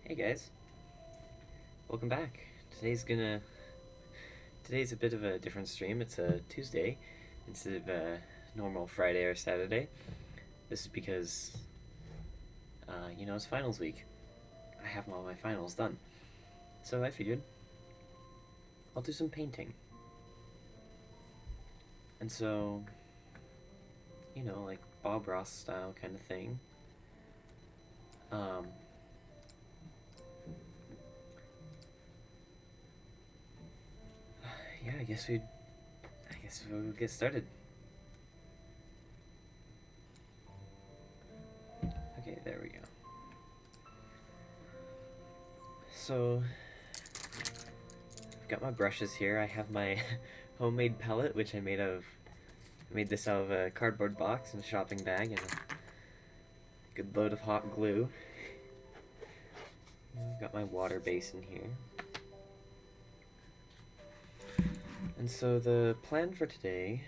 Hey guys, welcome back. Today's a bit of a different stream. It's a Tuesday instead of a normal Friday or Saturday. This is because, it's finals week. I have all my finals done. So I figured I'll do some painting. And so, like Bob Ross style kind of thing. Yeah, I guess we'll get started. Okay, there we go. So, I've got my brushes here. I have my homemade palette, which I made this out of a cardboard box and a shopping bag and a good load of hot glue. I've got my water basin here. And so the plan for today,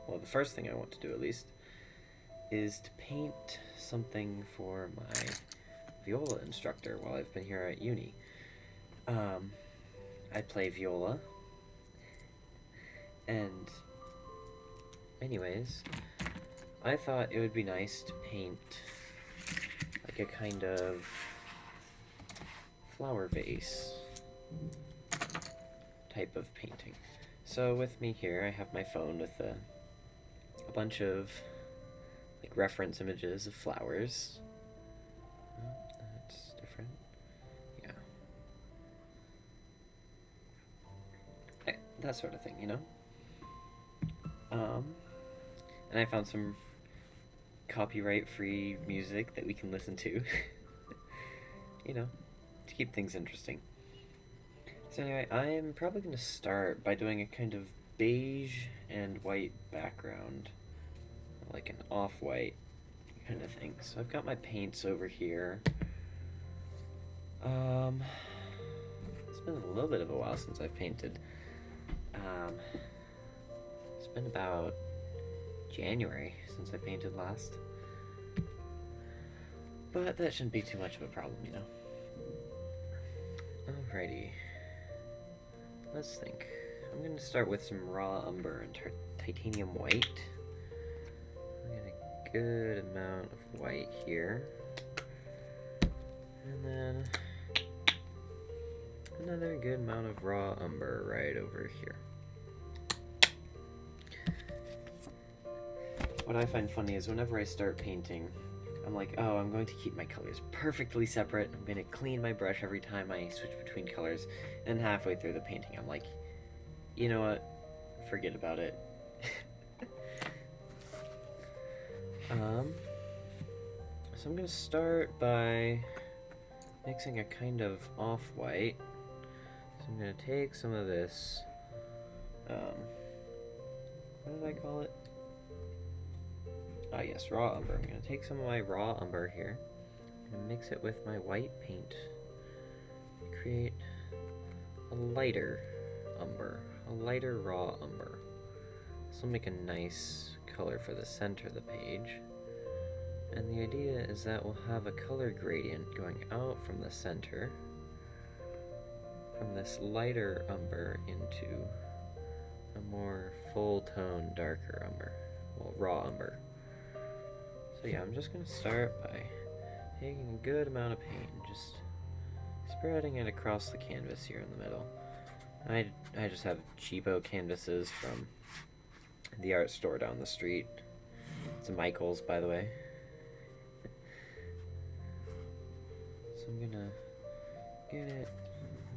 well, the first thing I want to do at least, is to paint something for my viola instructor while I've been here at uni. I play viola, and anyways, I thought it would be nice to paint like a kind of flower vase type of painting. So with me here, I have my phone with a bunch of like reference images of flowers. Oh, that's different. Yeah. That sort of thing, And I found some copyright-free music that we can listen to. To keep things interesting. So anyway, I am probably going to start by doing a kind of beige and white background. Like an off-white kind of thing. So I've got my paints over here. It's been a little bit of a while since I've painted. It's been about January since I painted last. But that shouldn't be too much of a problem, Alrighty. Let's think. I'm going to start with some raw umber and titanium white. I get a good amount of white here. And then another good amount of raw umber right over here. What I find funny is whenever I start painting, I'm like, oh, I'm going to keep my colors perfectly separate. I'm going to clean my brush every time I switch between colors. And halfway through the painting, I'm like, you know what? Forget about it. So I'm going to start by mixing a kind of off-white. So I'm going to take some of this, what did I call it? Ah, yes, raw umber. I'm going to take some of my raw umber here and mix it with my white paint to create a lighter umber. a lighter raw umber. This will make a nice color for the center of the page. And the idea is that we'll have a color gradient going out from the center, from this lighter umber into a more full tone, darker umber, well, raw umber. So yeah, I'm just going to start by taking a good amount of paint and just spreading it across the canvas here in the middle. I just have cheapo canvases from the art store down the street. It's a Michael's, by the way. So I'm gonna get it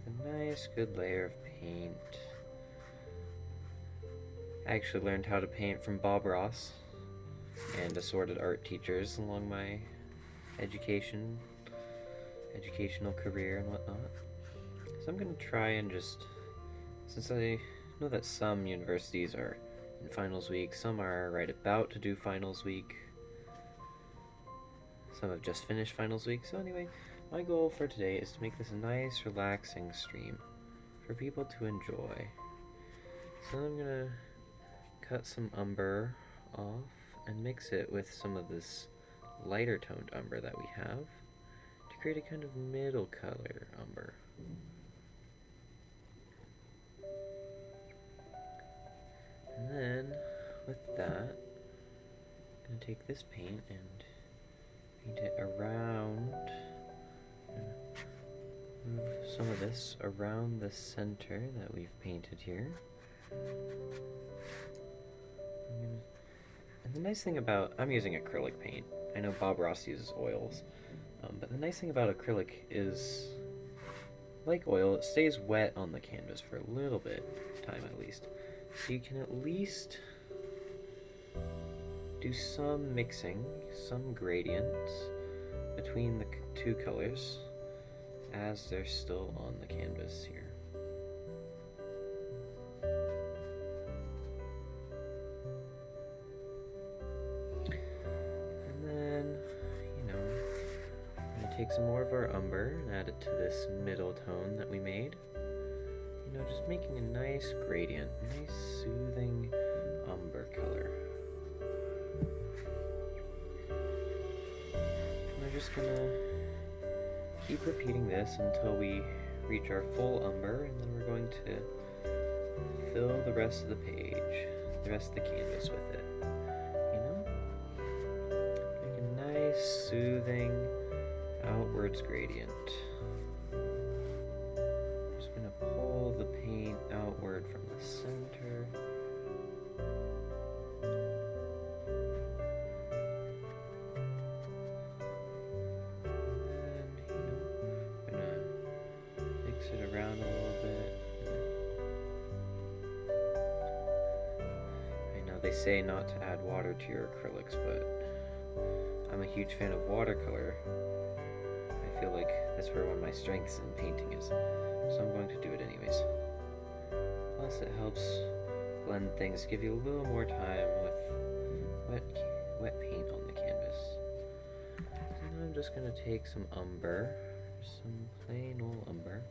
with a nice good layer of paint. I actually learned how to paint from Bob Ross and assorted art teachers along my educational career and whatnot. So I'm gonna try and just, since I know that some universities are in finals week, some are right about to do finals week, some have just finished finals week. So anyway, my goal for today is to make this a nice relaxing stream for people to enjoy. So I'm gonna cut some umber off and mix it with some of this lighter toned umber that we have to create a kind of middle color umber. And then with that, I'm going to take this paint and paint it around, move some of this around the center that we've painted here. And the nice thing about, I'm using acrylic paint. I know Bob Ross uses oils, but the nice thing about acrylic is, like oil, it stays wet on the canvas for a little bit of time at least. So you can at least do some mixing, some gradients between the two colors as they're still on the canvas here. And then, I'm going to take some more of our umber and add it to this middle tone that we made. Just making a nice gradient, nice soothing umber color. And we're just gonna keep repeating this until we reach our full umber, and then we're going to fill the rest of the page, the rest of the canvas with it. Make a nice soothing outwards gradient. Pull the paint outward from the center. And then, I'm gonna mix it around a little bit. I know they say not to add water to your acrylics, but I'm a huge fan of watercolor. I feel like that's where one of my strengths in painting is. So I'm going to do it anyways. Plus it helps blend things, give you a little more time with wet paint on the canvas. So now I'm just going to take some umber, some plain old umber.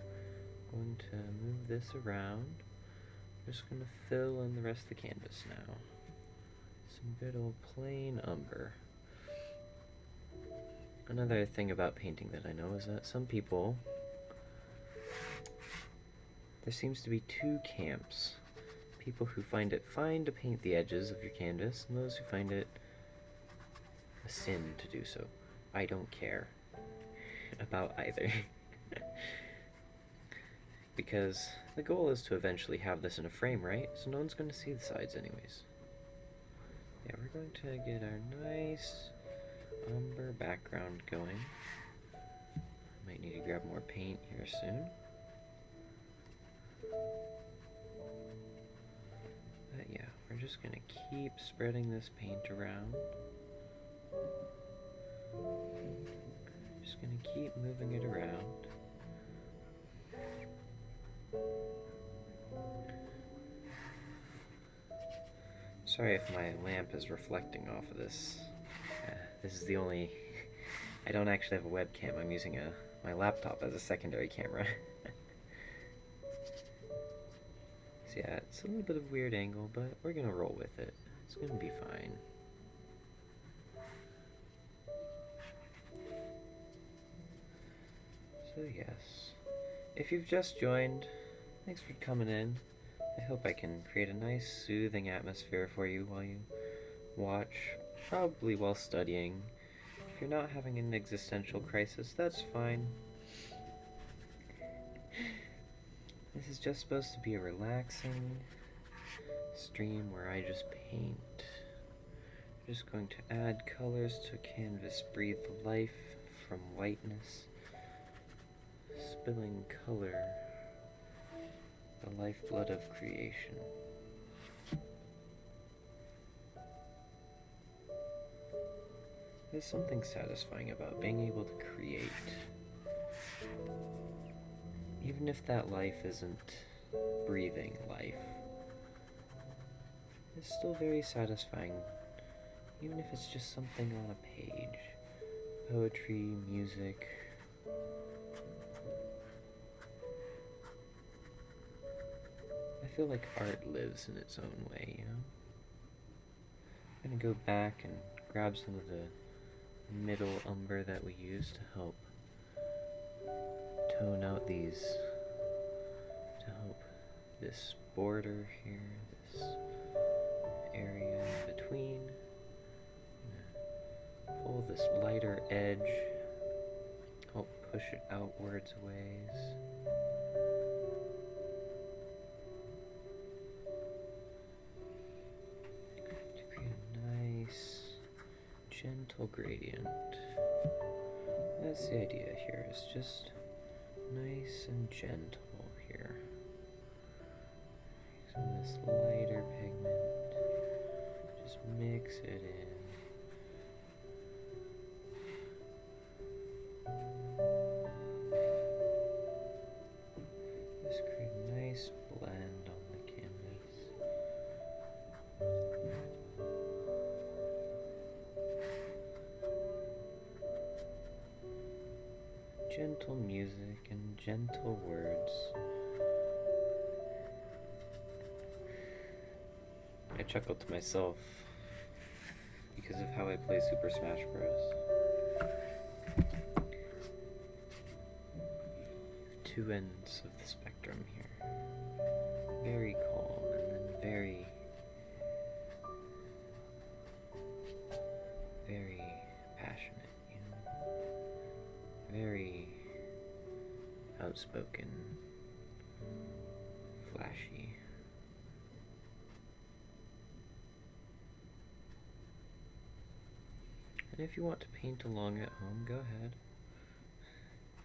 I'm going to move this around. I'm just going to fill in the rest of the canvas now. Some good old plain umber. Another thing about painting that I know is that some people, there seems to be two camps. People who find it fine to paint the edges of your canvas, and those who find it a sin to do so. I don't care about either. Because the goal is to eventually have this in a frame, right? So no one's going to see the sides anyways. Yeah, we're going to get our nice umber background going. Might need to grab more paint here soon. But yeah, we're just gonna keep spreading this paint around. Just gonna keep moving it around. Sorry if my lamp is reflecting off of this. This is the only... I don't actually have a webcam. I'm using my laptop as a secondary camera. So Yeah, it's a little bit of a weird angle, but we're gonna roll with it. It's gonna be fine. So yes, if you've just joined, thanks for coming in. I hope I can create a nice soothing atmosphere for you while you watch, probably while studying. If you're not having an existential crisis, that's fine. This is just supposed to be a relaxing stream where I just paint. I'm just going to add colors to canvas, breathe life from whiteness, spilling color, the lifeblood of creation. There's something satisfying about being able to create. Even if that life isn't breathing life, it's still very satisfying. Even if it's just something on a page. Poetry, music. I feel like art lives in its own way, you know? I'm gonna go back and grab some of the middle umber that we used to help tone out these, to help this border here, this area in between. Pull this lighter edge, help push it outwards a ways. To create a nice, gentle gradient. That's the idea here, is just nice and gentle here. Some of this lighter pigment, just mix it in. Just create a nice blend on the canvas. Gentle music and gentle words. I chuckled to myself because of how I play Super Smash Bros. Two ends of the spectrum here. Very calm and then very, very passionate, you know? Very outspoken, flashy. And if you want to paint along at home, go ahead.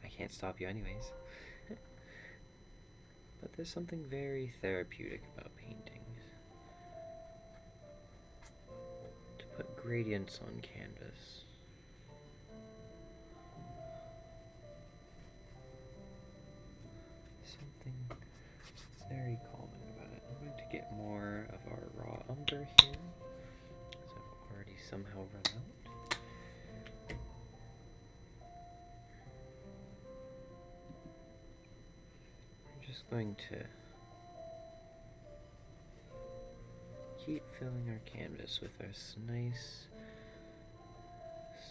I can't stop you anyways. But there's something very therapeutic about paintings. To put gradients on canvas. Something very calming about it. I'm going to get more of our raw umber here, as I've already somehow run out. Just going to keep filling our canvas with our nice,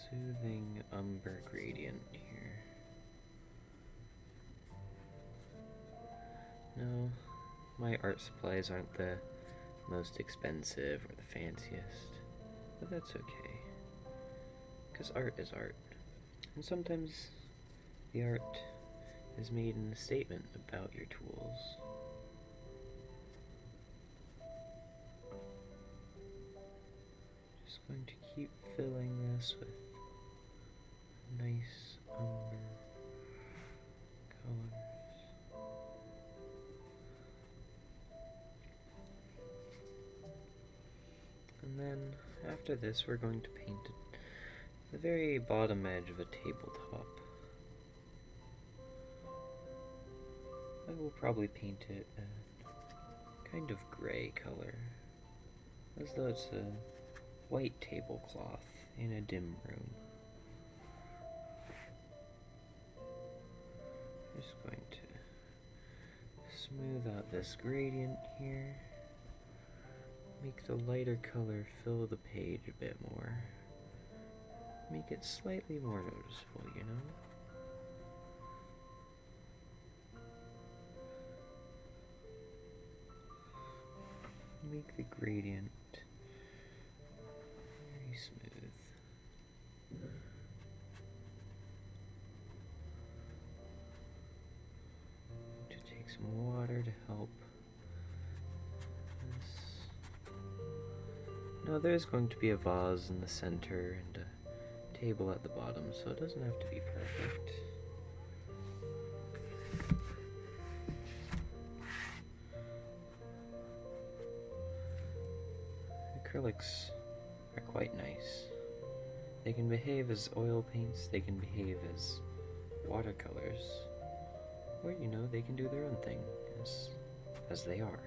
soothing umber gradient here. No, my art supplies aren't the most expensive or the fanciest, but that's okay, because art is art, and sometimes the art is made in a statement about your tools. Just going to keep filling this with nice umber colors. And then after this we're going to paint the very bottom edge of a tabletop. I will probably paint it a kind of gray color, as though it's a white tablecloth in a dim room. Just going to smooth out this gradient here. Make the lighter color fill the page a bit more. Make it slightly more noticeable, you know? Make the gradient very smooth. To take some water to help this. Now there's going to be a vase in the center and a table at the bottom, so it doesn't have to be perfect. Acrylics are quite nice. They can behave as oil paints, they can behave as watercolors, or you know, they can do their own thing, as they are.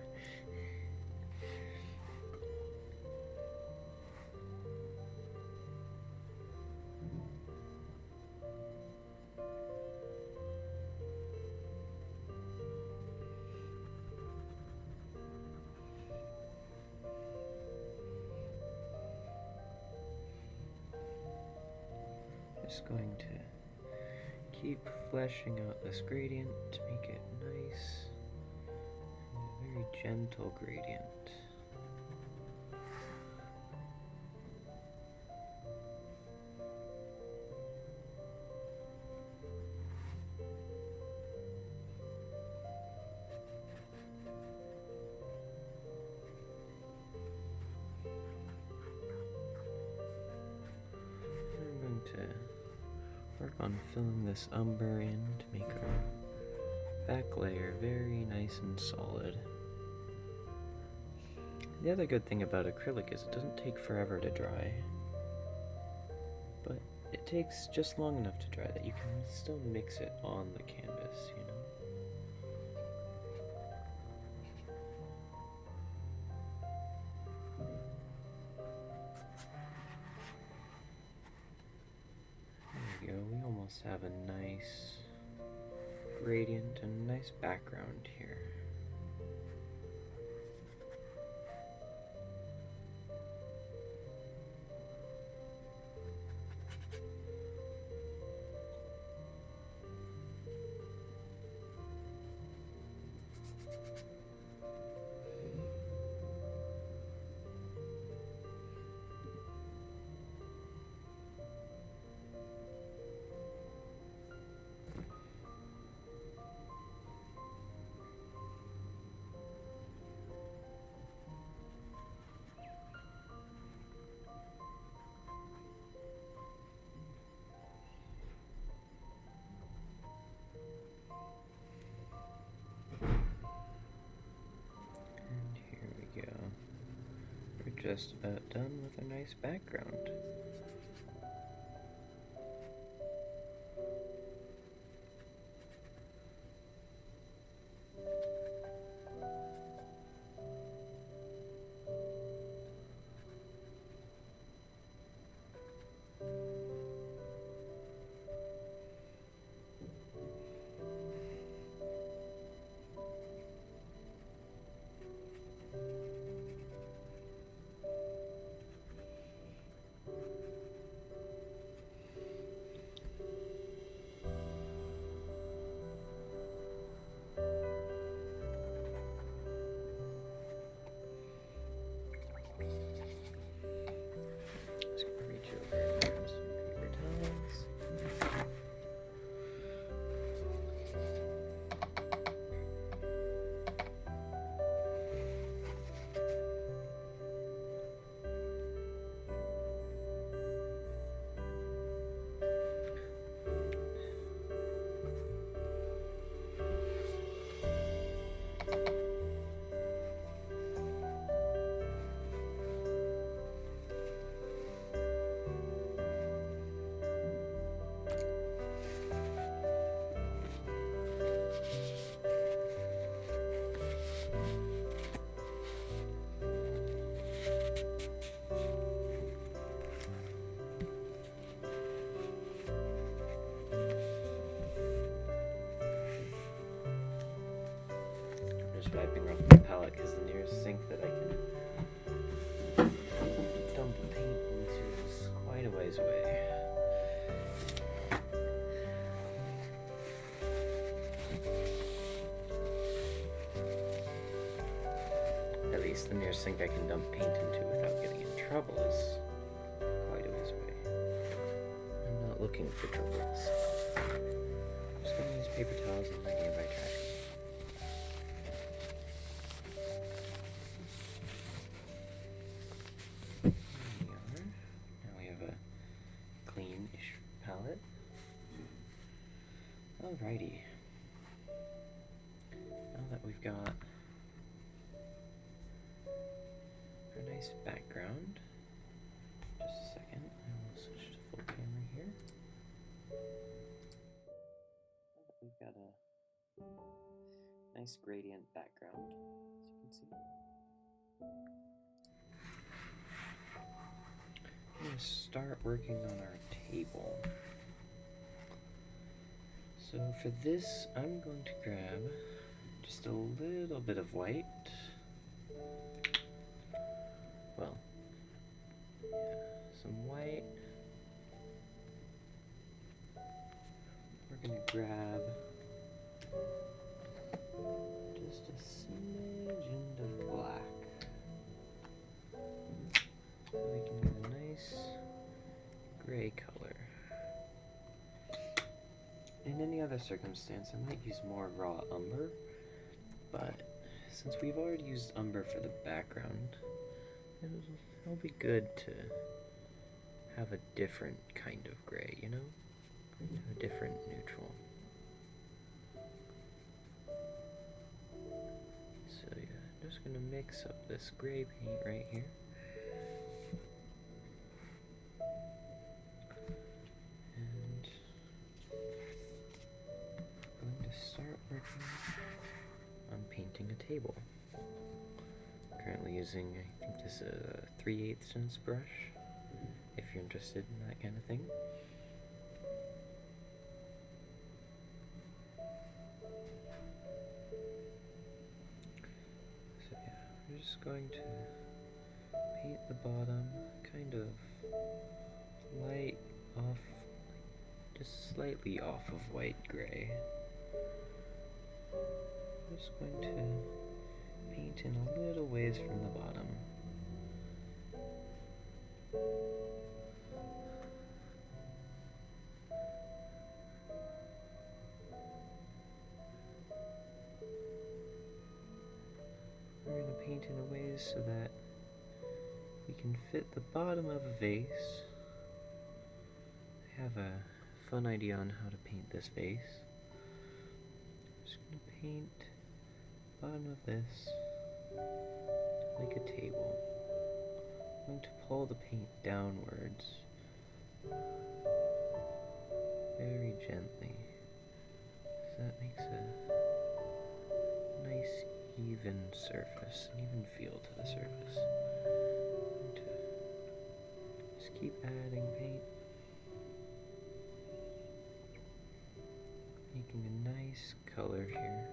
Just going to keep fleshing out this gradient to make it nice, and a very gentle gradient. I'm going to work on filling this umber in to make our back layer very nice and solid. The other good thing about acrylic is it doesn't take forever to dry, but it takes just long enough to dry that you can still mix it on the canvas, you know? There we go, we almost have a nice gradient and a nice background here. Just about done with a nice background. swiping off my palette because the nearest sink that I can dump paint into is quite a ways away. At least the nearest sink I can dump paint into without getting in trouble is quite a ways away. I'm not looking for troubles. I'm just gonna use paper towels and my nearby trash. There we are. Now we have a clean-ish palette. Alrighty. Now that we've got our nice background, just a second, I will switch to full camera here. Now that we've got a nice gradient background, as you can see, I'm going to start working on our table. So for this, I'm going to grab just a little bit of white. Well, yeah, some white. We're going to grab just a smidgen of black. So we can get a nice gray color. In any other circumstance, I might use more raw umber, but since we've already used umber for the background, it'll be good to have a different kind of gray, you know? A different neutral. So yeah, I'm just gonna mix up this gray paint right here. And I'm going to start working on painting a table. Currently using, I think this is a 3/8 inch brush, if you're interested in that kind of thing. So yeah, we're just going to paint the bottom kind of light off, just slightly off of white gray. I'm just going to paint in a little ways from the bottom. We're going to paint in a ways so that we can fit the bottom of a vase. I have a fun idea on how to paint this vase. I'm just going to paint the bottom of this like a table. I'm going to pull the paint downwards very gently, so that makes a nice even surface, an even feel to the surface. I'm going to just keep adding paint, making a nice color here.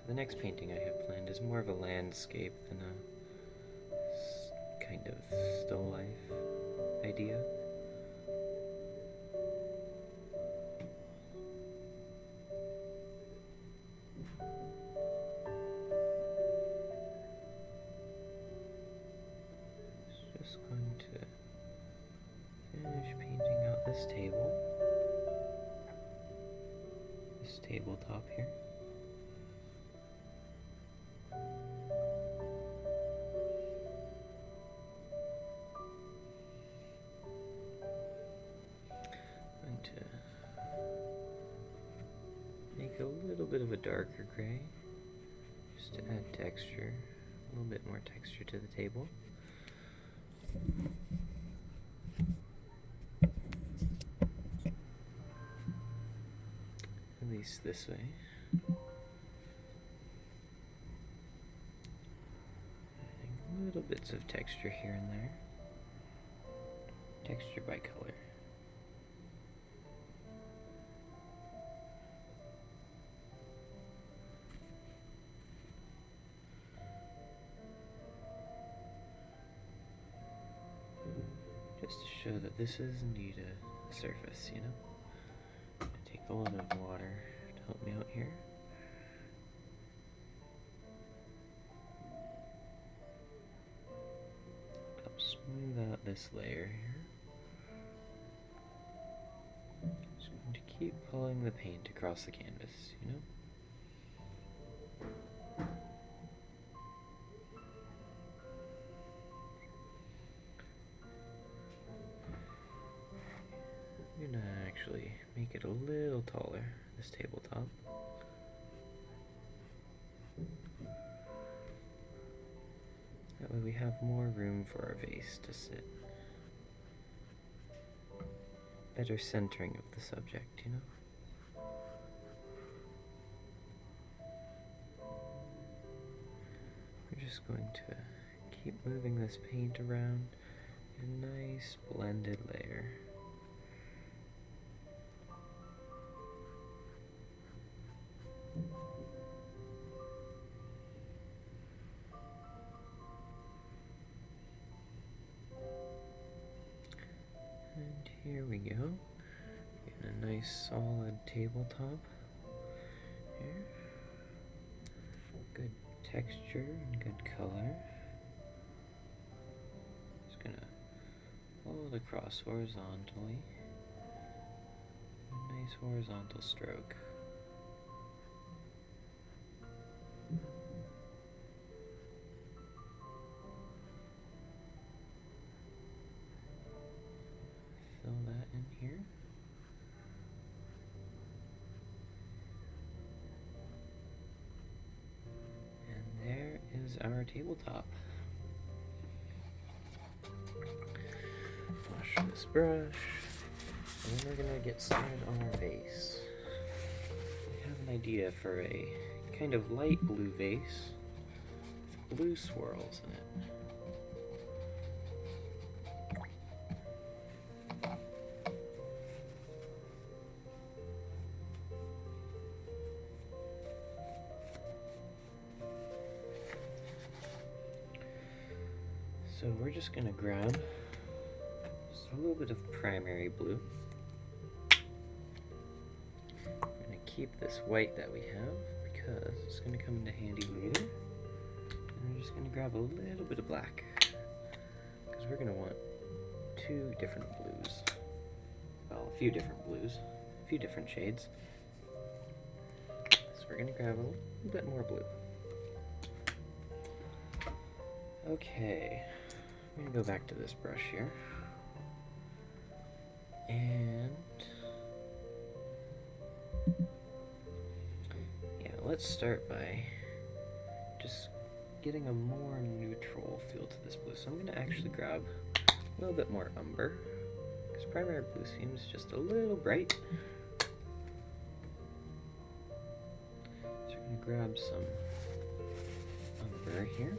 The next painting I have planned is more of a landscape than a kind of still life idea. Just going to finish painting out this tabletop here. Make a little bit of a darker gray, just to add texture, a little bit more texture to the table. vase this way. Adding little bits of texture here and there. Texture by color. Just to show that this is indeed a surface, you know? Take a little bit of water to help me out here. Help smooth out this layer here. Just going to keep pulling the paint across the canvas, you know? I'm gonna actually make it a little taller, this tabletop. That way we have more room for our vase to sit. Better centering of the subject, you know? We're just going to keep moving this paint around in a nice blended layer. And here we go. Getting a nice solid tabletop here. Good texture and good color. Just gonna follow it across horizontally. A nice horizontal stroke. Fill that in here. And there is our tabletop. Wash this brush. And then we're gonna get started on our vase. I have an idea for a kind of light blue vase with blue swirls in it. So we're just gonna grab just a little bit of primary blue. We're gonna keep this white that we have because it's gonna come into handy later. And we're just gonna grab a little bit of black because we're gonna want two different blues. Well, a few different blues, a few different shades. So we're gonna grab a little bit more blue. Okay. I'm gonna go back to this brush here, and yeah, let's start by just getting a more neutral feel to this blue. So I'm gonna actually grab a little bit more umber, because primary blue seems just a little bright. So I'm gonna grab some umber here.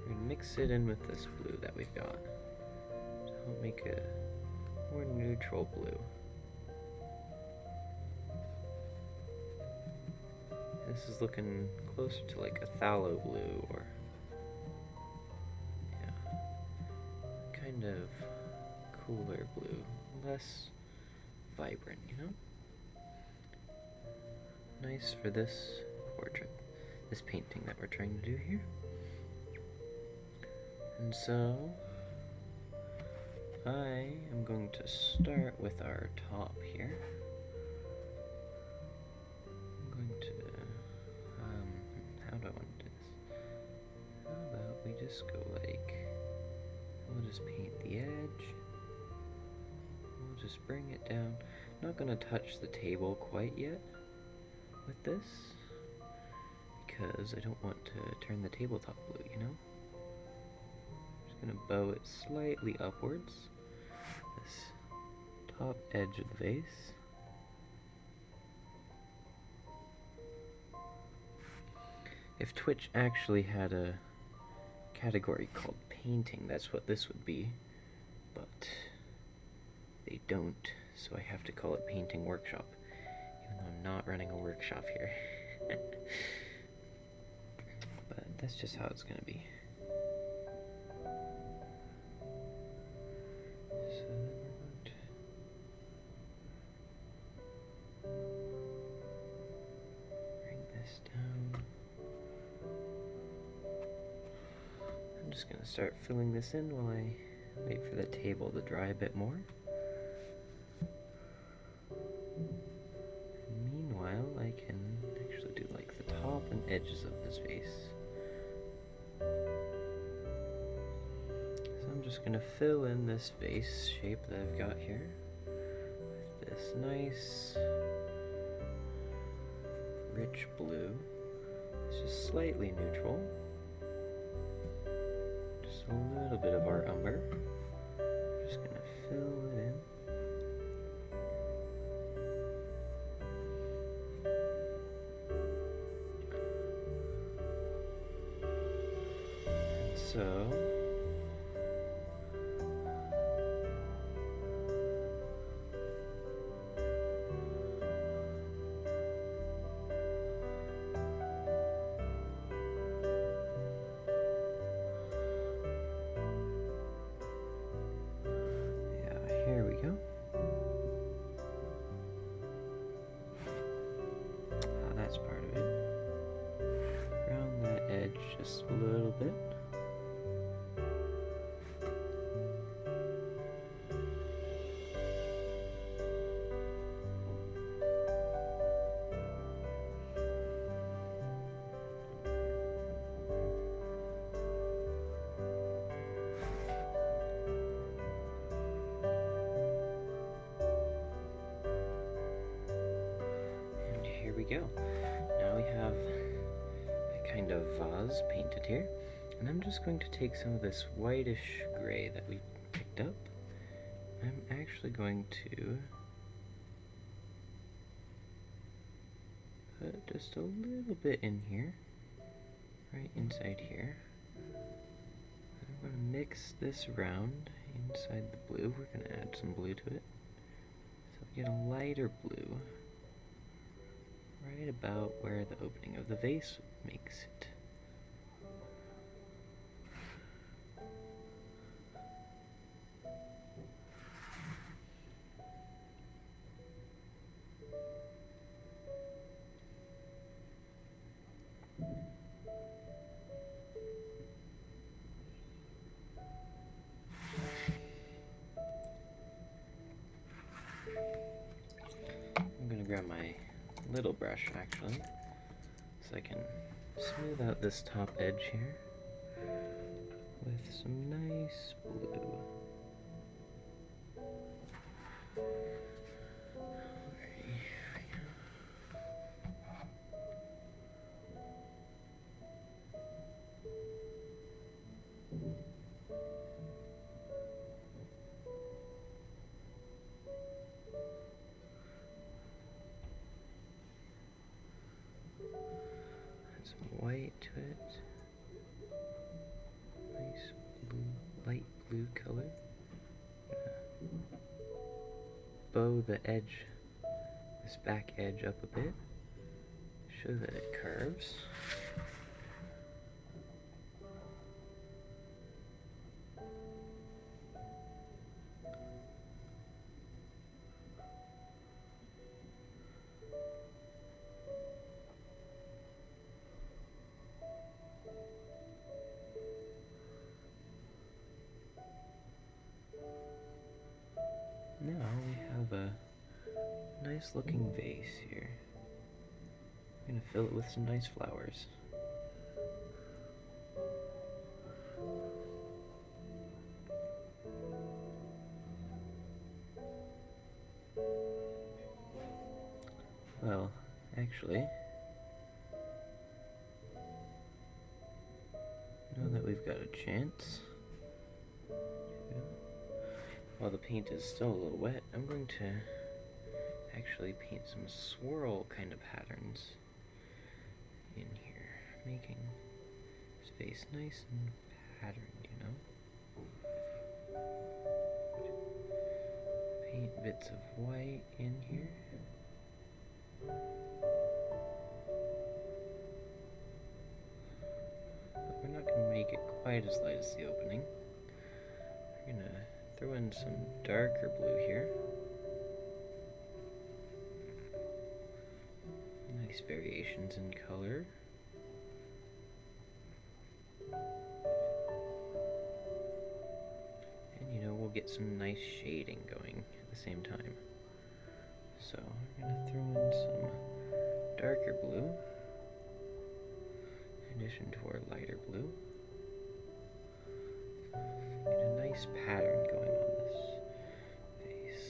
We're going to mix it in with this blue that we've got to help make a more neutral blue. This is looking closer to like a phthalo blue, or yeah, kind of cooler blue, less vibrant, you know? Nice for this portrait, this painting that we're trying to do here. And so, I am going to start with our top here. I'm going to, how do I want to do this? How about we just go like, we'll just paint the edge. We'll just bring it down. Not going to touch the table quite yet with this, because I don't want to turn the tabletop blue, you know? Gonna bow it slightly upwards, this top edge of the vase. If Twitch actually had a category called painting, that's what this would be. But they don't, so I have to call it Painting Workshop, even though I'm not running a workshop here. But that's just how it's gonna be. So bring this down. I'm just gonna start filling this in while I wait for the table to dry a bit more. And meanwhile, I can actually do like the top and edges of this vase. So I'm just gonna fill in this vase shape that I've got here with this nice rich blue. It's just slightly neutral. Just a little bit of our umber. Just gonna fill it in. And so here we go. That's part of it. Round that edge just a little bit. Here we go. Now we have a kind of vase painted here, and I'm just going to take some of this whitish gray that we picked up. I'm actually going to put just a little bit in here, right inside here. I'm going to mix this around inside the blue. We're going to add some blue to it, so we get a lighter blue right about where the opening of the vase makes it. I'm gonna grab my little brush actually, so I can smooth out this top edge here with some nice blue. Some white to it. Nice blue, light blue color. Bow the edge, this back edge up a bit. Show that it curves. Now we have a nice looking vase here. I'm gonna fill it with some nice flowers. Well, actually, now that we've got a chance, while the paint is still a little wet, I'm going to actually paint some swirl kind of patterns in here, making vase nice and patterned, you know? Paint bits of white in here. But we're not going to make it quite as light as the opening. We're going to throw in some darker blue here. Nice variations in color. And you know, we'll get some nice shading going at the same time. So we're going to throw in some darker blue in addition to our lighter blue. Get a nice pattern going on this vase.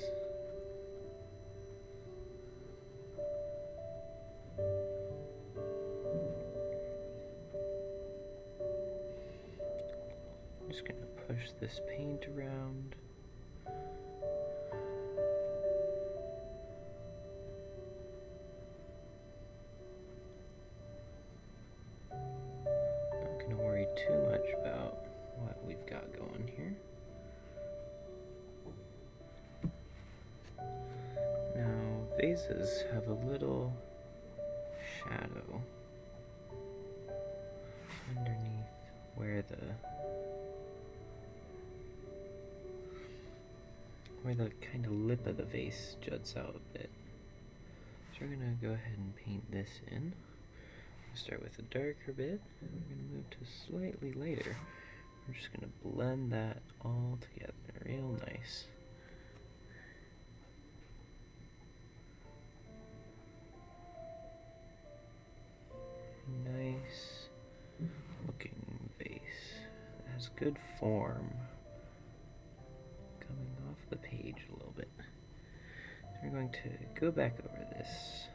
I'm just going to push this paint around. Not going to worry too much about what we've got going here. Now, vases have a little shadow underneath where the kind of lip of the vase juts out a bit. So we're gonna go ahead and paint this in. We'll start with a darker bit, and we're gonna move to slightly lighter. We're just gonna blend that all together real nice. Nice looking vase. It has good form. Coming off the page a little bit. So we're going to go back over this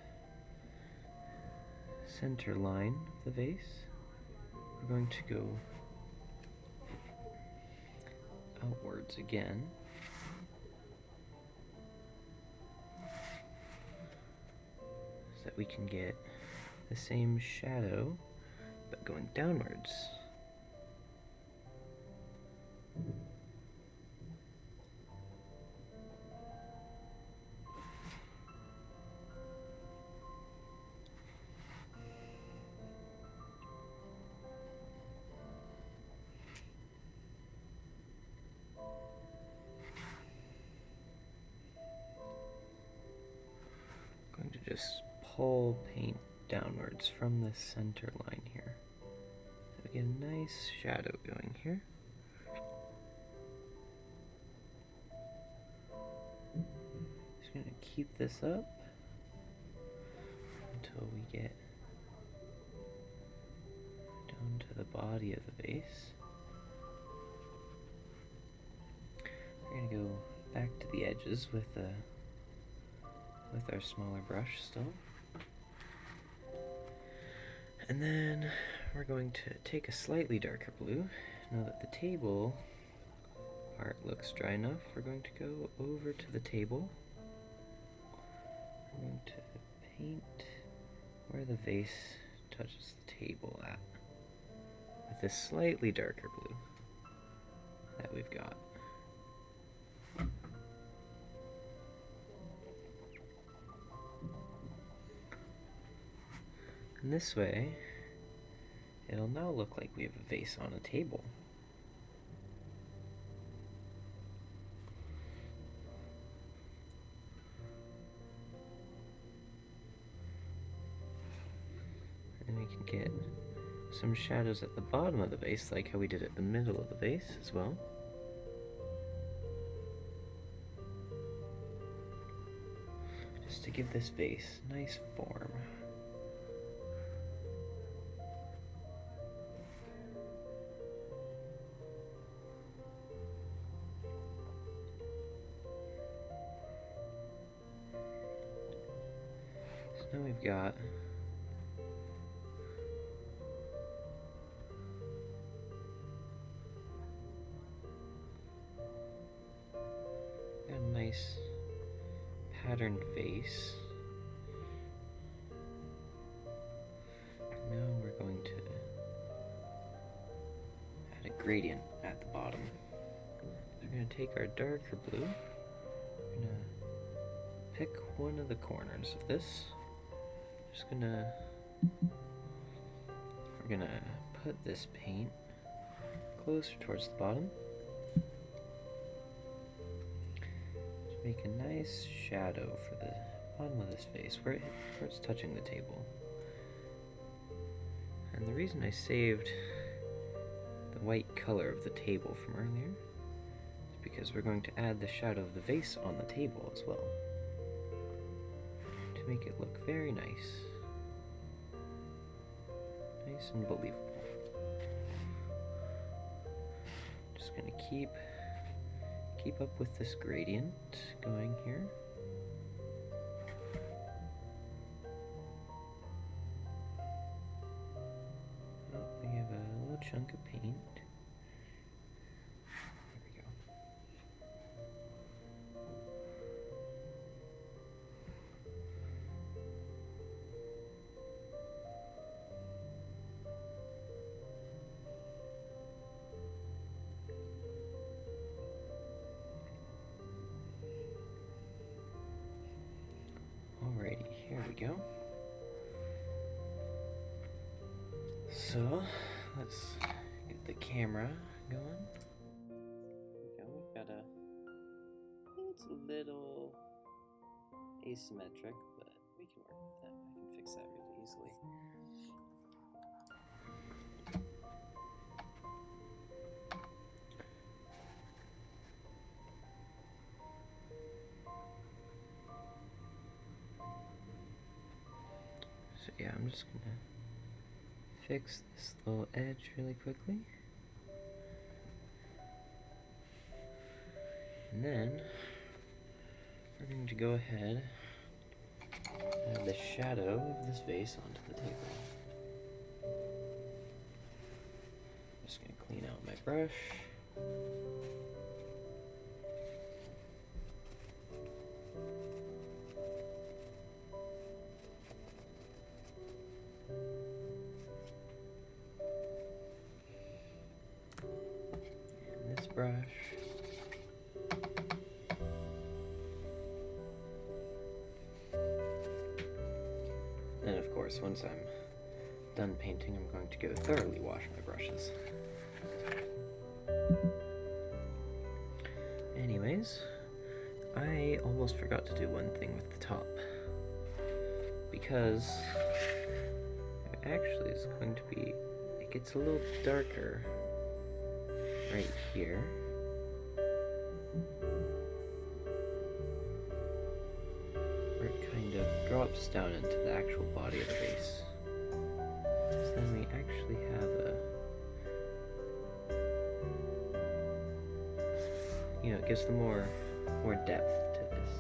center line of the vase. We're going to go outwards again. So that we can get the same shadow, but going downwards. Going to just pull paint downwards from the center line here. So we get a nice shadow going here. Just going to keep this up until we get down to the body of the vase. We're going to go back to the edges with our smaller brush still. And then we're going to take a slightly darker blue. Now that the table part looks dry enough, we're going to go over to the table. We're going to paint where the vase touches the table at with this slightly darker blue that we've got. And this way, it'll now look like we have a vase on a table. And we can get some shadows at the bottom of the vase, like how we did at the middle of the vase as well. Just to give this vase nice form. Now we've got a nice patterned vase. Now we're going to gradient at the bottom. We're going to take our darker blue. We're going to pick one of the corners of this. We're gonna put this paint closer towards the bottom to make a nice shadow for the bottom of this vase where it's touching the table. And the reason I saved the white color of the table from earlier is because we're going to add the shadow of the vase on the table as well to make it look very nice. Nice and believable. Just gonna keep up with this gradient going here. Oh, we have a little chunk of paint. There we go. Alrighty, here we go. So, let's get the camera going. There we go, we've got it's a little asymmetric, but we can work with that. I can fix that really easily. So yeah, I'm just gonna fix this little edge really quickly. And then we're going to go ahead and add the shadow of this vase onto the table. Just gonna clean out my brush. Brush. And of course, once I'm done painting, I'm going to go thoroughly wash my brushes. Anyways, I almost forgot to do one thing with the top, because it actually is going to be, it gets a little darker right here. Where it kind of drops down into the actual body of the vase. So then we actually have it gives the more depth to this.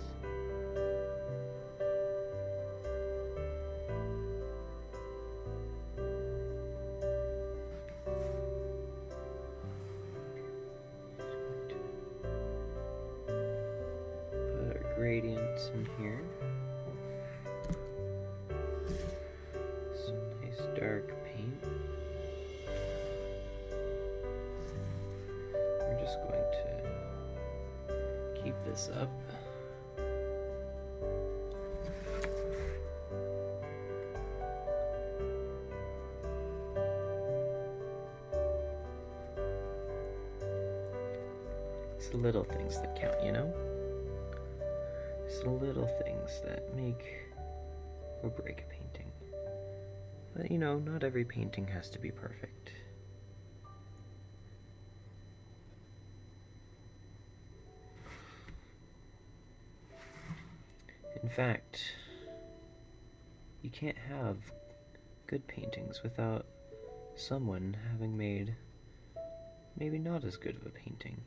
Gradients in here. Some nice dark paint. We're just going to keep this up. It's the little things that count, you know? It's the little things that make or break a painting. But not every painting has to be perfect. In fact, you can't have good paintings without someone having made maybe not as good of a painting.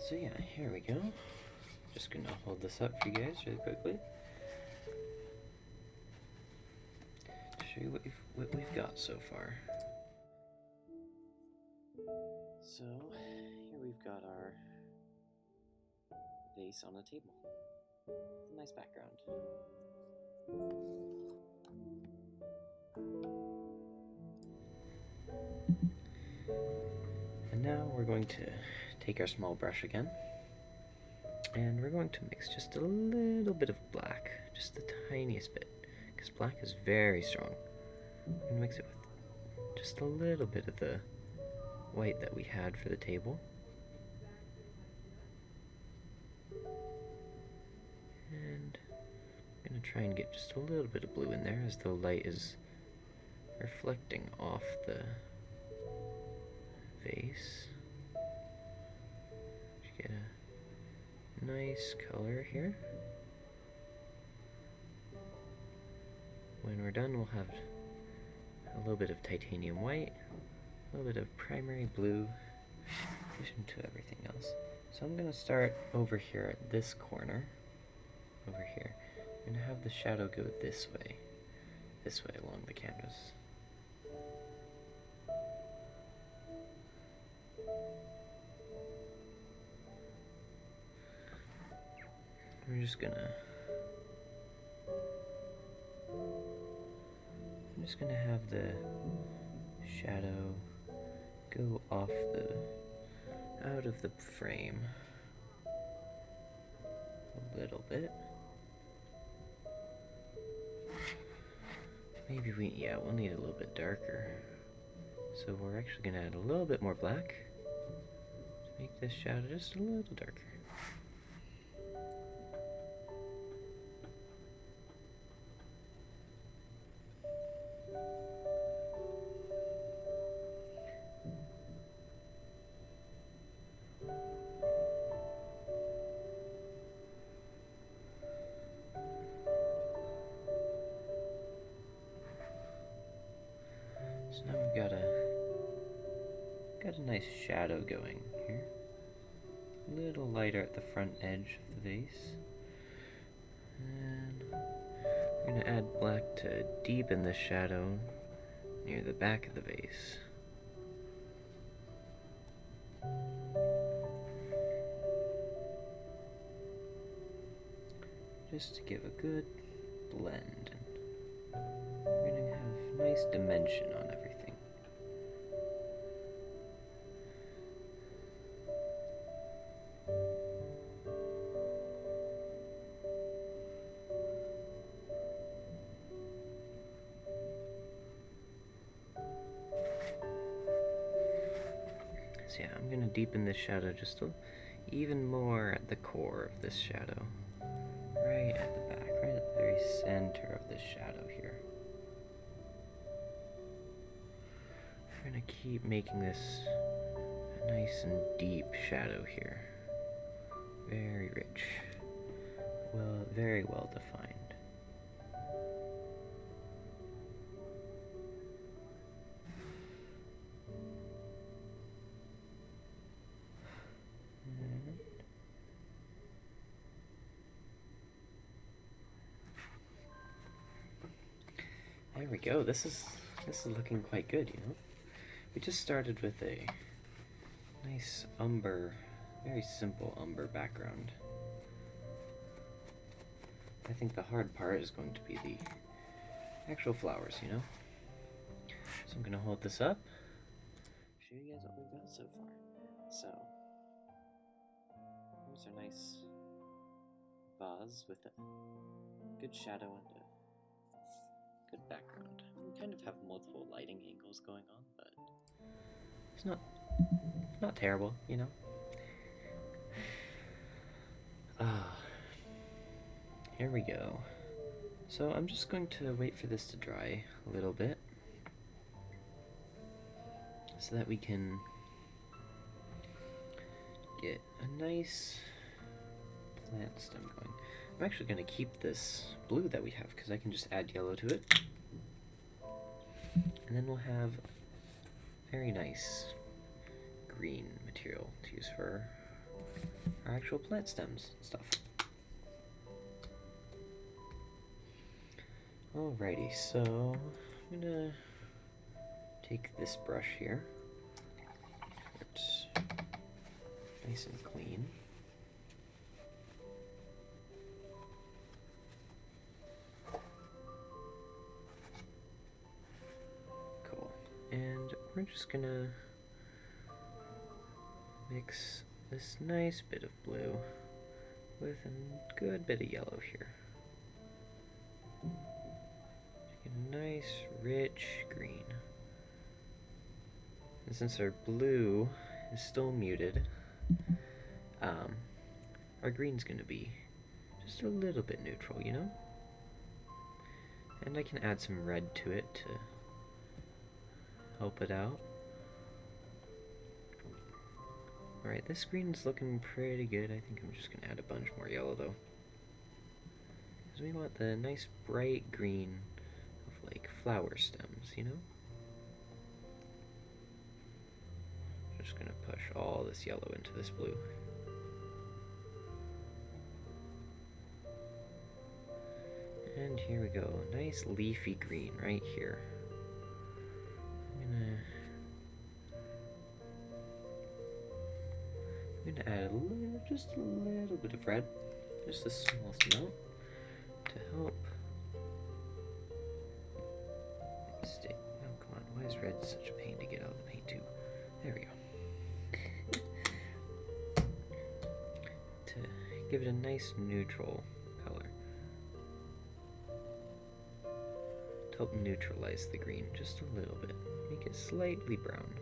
So yeah, here we go. Just gonna hold this up for you guys really quickly to show you what we've got so far. So here we've got our vase on a table. It's a nice background. And now we're going to take our small brush again, and we're going to mix just a little bit of black, just the tiniest bit, because black is very strong. We're going to mix it with just a little bit of the white that we had for the table. And I'm going to try and get just a little bit of blue in there as the light is reflecting off the vase. You get a nice color here. When we're done, we'll have a little bit of titanium white, a little bit of primary blue, in addition to everything else. So I'm going to start over here at this corner, over here. I'm going to have the shadow go this way along the canvas. I'm just gonna have the shadow go off out of the frame a little bit. Maybe we'll need a little bit darker. So we're actually gonna add a little bit more black to make this shadow just a little darker. So now we've got a nice shadow going here. A little lighter at the front edge of the vase. And we're going to add black to deepen the shadow near the back of the vase. Just to give a good blend. We're going to have nice dimension on everything. So yeah, I'm going to deepen this shadow just even more at the core of this shadow. Right at the back, right at the very center of this shadow here. We're going to keep making this a nice and deep shadow here. Very rich. Well, very well defined. There we go. This is looking quite good, you know. We just started with a nice umber, very simple umber background. I think the hard part is going to be the actual flowers, you know. So I'm gonna hold this up, show you guys what we've got so far. So here's our nice vase with a good shadow and a good background. We kind of have multiple lighting angles going on, but it's not terrible, you know. Here we go. So I'm just going to wait for this to dry a little bit so that we can get a nice plant stem going. I'm actually going to keep this blue that we have because I can just add yellow to it. And then we'll have very nice green material to use for our actual plant stems and stuff. Alrighty, so I'm gonna take this brush here. It's nice and clean. Cool. And we're just gonna mix this nice bit of blue with a good bit of yellow here. Get a nice, rich green. And since our blue is still muted, our green's gonna be just a little bit neutral, you know? And I can add some red to it to help it out. Alright, this green's looking pretty good. I think I'm just gonna add a bunch more yellow though. Because we want the nice bright green of like flower stems, you know? Just gonna push all this yellow into this blue. And here we go, nice leafy green right here. I'm gonna add just a little bit of red, just the smallest amount, to help. Stay. Oh, come on, why is red such a pain to get out of the paint too? There we go. To give it a nice neutral color. To help neutralize the green just a little bit. Make it slightly brown.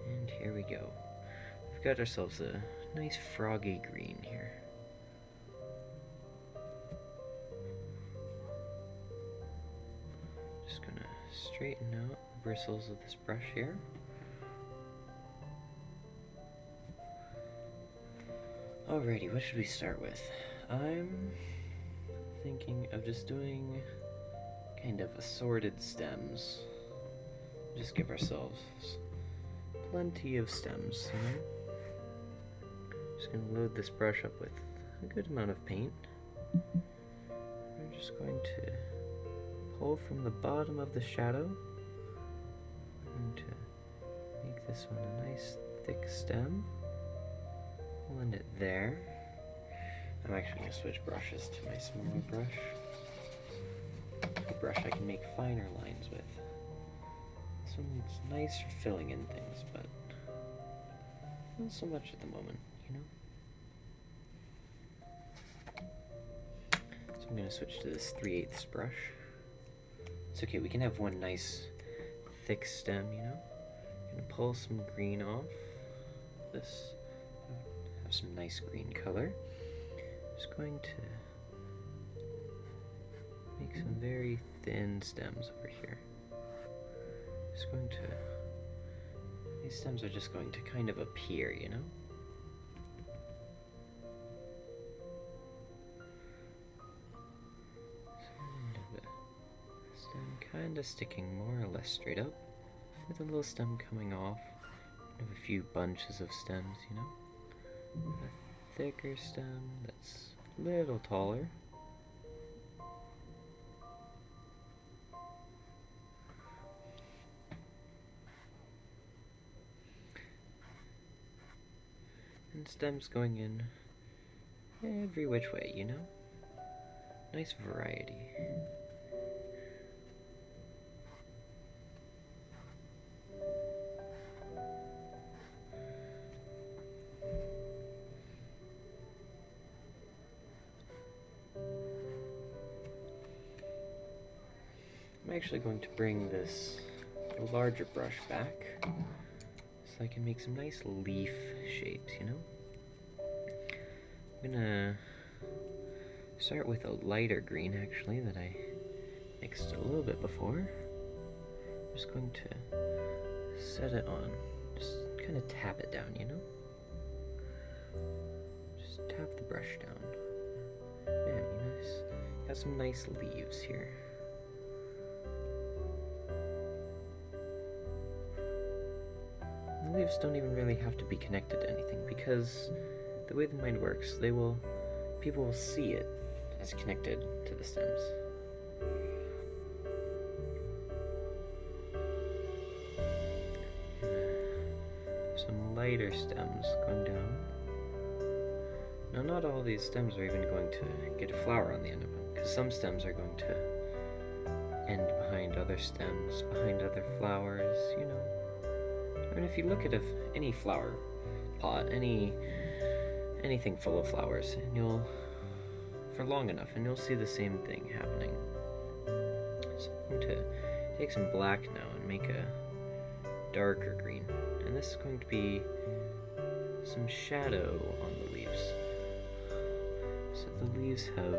And here we go. We've got ourselves a nice froggy green here. Just gonna straighten out the bristles of this brush here. Alrighty, what should we start with? I'm thinking of just doing kind of assorted stems. Just give ourselves plenty of stems, you know? Just gonna load this brush up with a good amount of paint. We're just going to pull from the bottom of the shadow. We're going to make this one a nice thick stem. Blend it there. I'm actually going to switch brushes to my smaller brush. A brush I can make finer lines with. This one's nice for filling in things, but not so much at the moment, you know? So I'm going to switch to this 3/8 brush. It's okay, we can have one nice thick stem, you know? I'm going to pull some green off this. Have some nice green color. Just going to make some very thin stems over here. Just going to, these stems are just going to kind of appear, you know? Stem kind of sticking more or less straight up, with a little stem coming off. I have a few bunches of stems, you know? A thicker stem that's a little taller. And stems going in every which way, you know? Nice variety. I'm actually going to bring this larger brush back so I can make some nice leaf shapes, you know? I'm gonna start with a lighter green actually that I mixed a little bit before. I'm just going to set it on, just kind of tap it down, you know? Just tap the brush down. Man, you know, got some nice leaves here. The leaves don't even really have to be connected to anything because the way the mind works, people will see it as connected to the stems. lighter stems going down. Now, not all these stems are even going to get a flower on the end of them, because some stems are going to end behind other stems, behind other flowers, you know. And if you look at any flower pot, anything full of flowers, and you'll, for long enough, and you'll see the same thing happening. So I'm going to take some black now and make a darker green, and this is going to be some shadow on the leaves, so the leaves have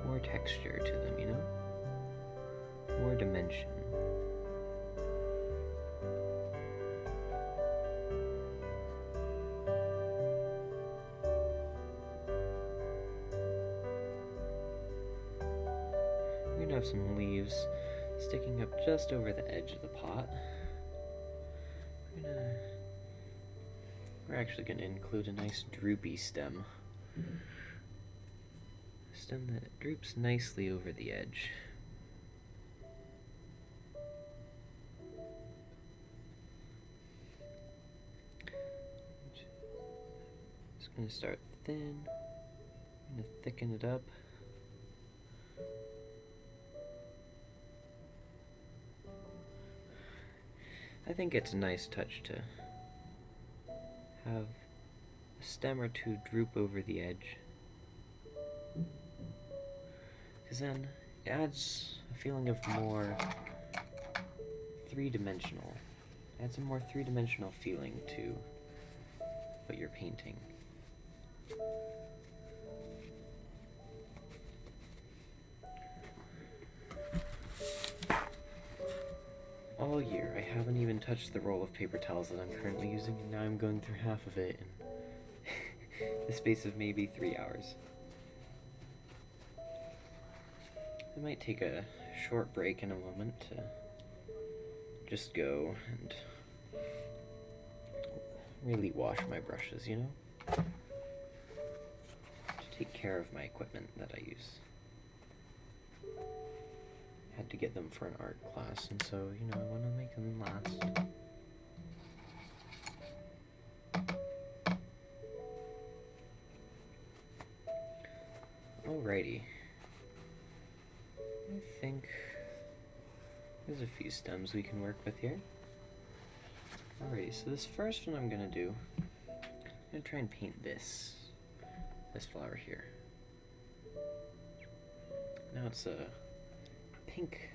more texture to them, you know, more dimension. We're gonna have some leaves sticking up just over the edge of the pot. We're actually going to include a nice droopy stem. A stem that droops nicely over the edge. Just going to start thin. I'm going to thicken it up. I think it's a nice touch to have a stem or two droop over the edge, because then it adds a feeling of more three-dimensional. Adds a more three-dimensional feeling to what you're painting. All year, I haven't even touched the roll of paper towels that I'm currently using, and now I'm going through half of it in the space of maybe 3 hours. I might take a short break in a moment to just go and really wash my brushes, you know? To take care of my equipment that I use. Had to get them for an art class, and so, you know, I want to make them last. Alrighty. I think there's a few stems we can work with here. Alrighty, so this first one I'm gonna do, I'm gonna try and paint this flower here. Now it's a pink.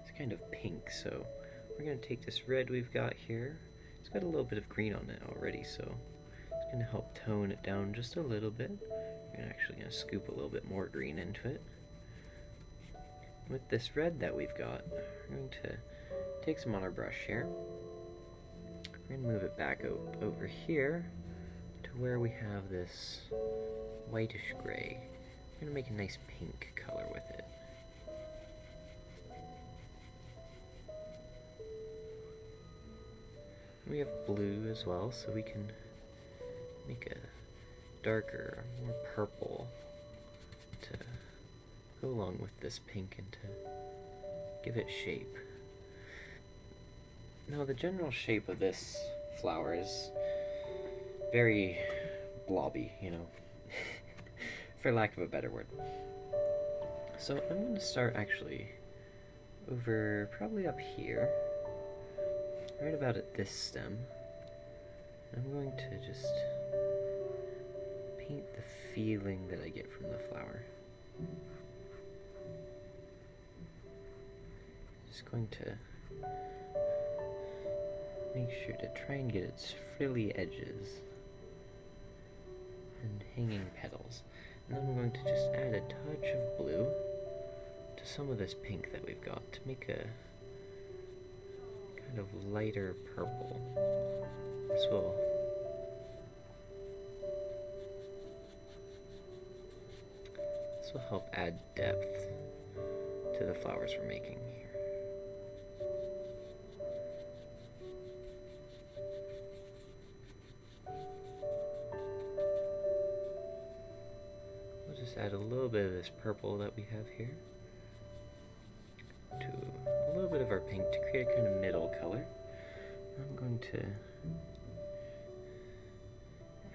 It's kind of pink, so we're going to take this red we've got here. It's got a little bit of green on it already, so it's going to help tone it down just a little bit. We're actually going to scoop a little bit more green into it. With this red that we've got, we're going to take some on our brush here. We're going to move it back over here to where we have this whitish gray. We're going to make a nice pink color with it. We have blue as well, so we can make a darker, more purple to go along with this pink and to give it shape. Now, the general shape of this flower is very blobby, you know, for lack of a better word. So I'm going to start actually over probably up here. Right about at this stem. I'm going to just paint the feeling that I get from the flower. Just going to make sure to try and get its frilly edges and hanging petals. And then I'm going to just add a touch of blue to some of this pink that we've got to make a kind of lighter purple. This will help add depth to the flowers we're making here. We'll just add a little bit of this purple that we have here to a little bit of our pink to create a kind of middle color. I'm going to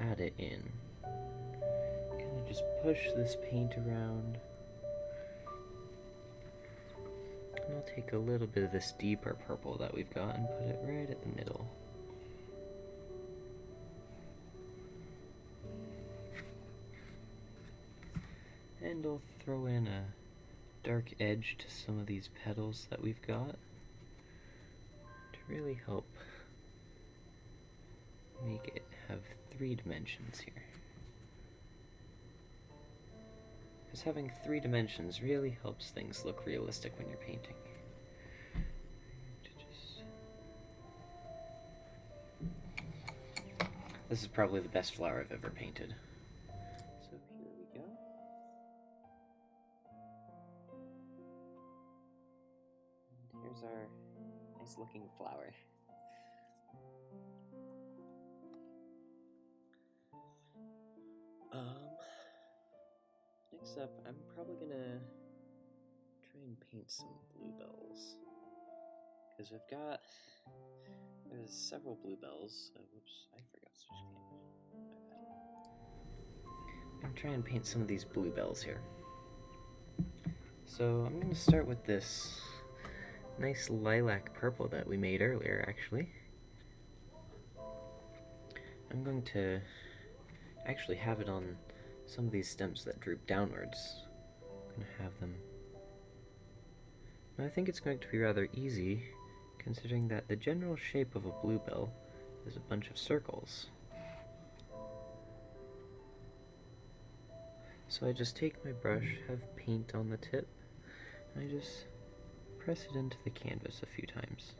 pat it in. Kind of just push this paint around. And I'll take a little bit of this deeper purple that we've got and put it right at the middle. And I'll throw in a dark edge to some of these petals that we've got to really help make it have 3 dimensions here. Because having 3 dimensions really helps things look realistic when you're painting. This is probably the best flower I've ever painted. So here we go. And here's our nice looking flower. Next up, I'm probably gonna try and paint some bluebells. Because there's several bluebells. Whoops, I forgot to switch camera. My bad. I'm trying to paint some of these bluebells here. So I'm gonna start with this nice lilac purple that we made earlier, actually. I'm going to actually have it on some of these stems that droop downwards. I'm going to have them. Now I think it's going to be rather easy, considering that the general shape of a bluebell is a bunch of circles. So I just take my brush, have paint on the tip, and I just press it into the canvas a few times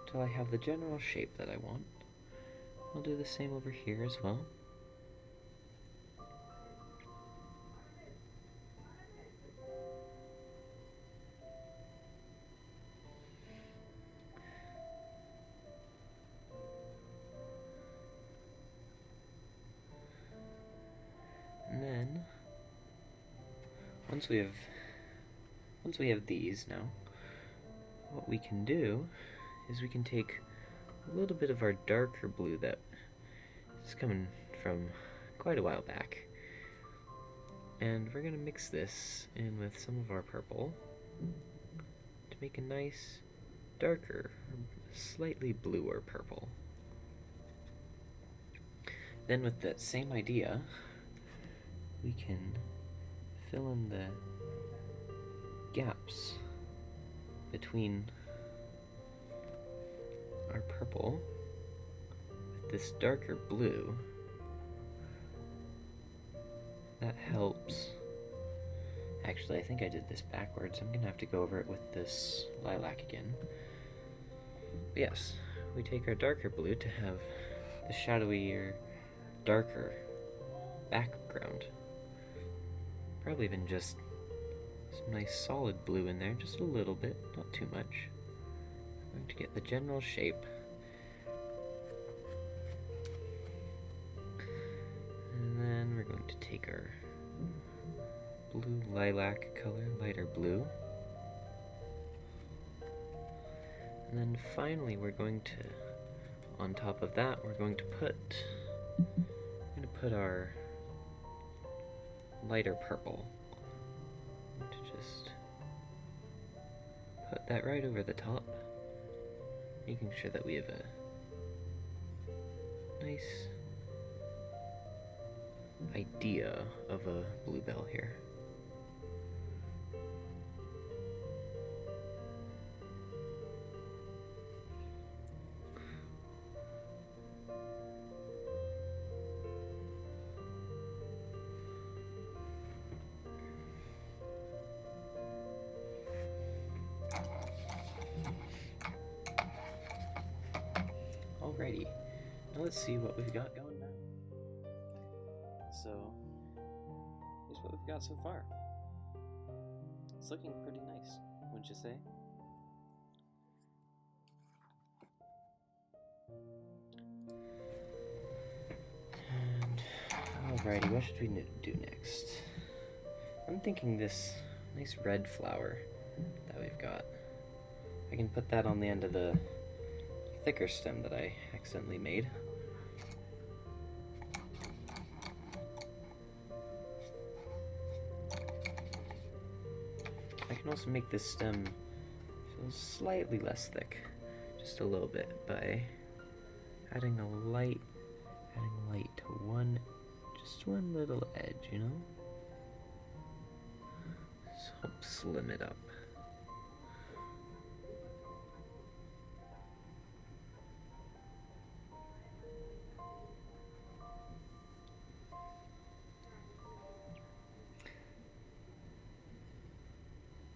until I have the general shape that I want. I'll do the same over here as well. And then, once we have these now, what we can do is we can take a little bit of our darker blue that is coming from quite a while back, and we're going to mix this in with some of our purple to make a nice darker, slightly bluer purple. Then with that same idea, we can fill in the gaps between our purple with this darker blue. That helps. Actually, I think I did this backwards. I'm gonna have to go over it with this lilac again. But yes, we take our darker blue to have the shadowier, darker background. Probably even just some nice solid blue in there, just a little bit, not too much. I'm going to get the general shape. And then we're going to take our blue lilac color, lighter blue. And then finally we're going to, on top of that, we're going to put our lighter purple. To just put that right over the top, making sure that we have a nice idea of a bluebell here. Alrighty, now let's see what we've got going now. So, here's what we've got so far. It's looking pretty nice, wouldn't you say? And, alrighty, what should we do next? I'm thinking this nice red flower that we've got. I can put that on the end of the thicker stem that I accidentally made. I can also make this stem feel slightly less thick, just a little bit, by adding light to just one little edge, you know? Just help slim it up.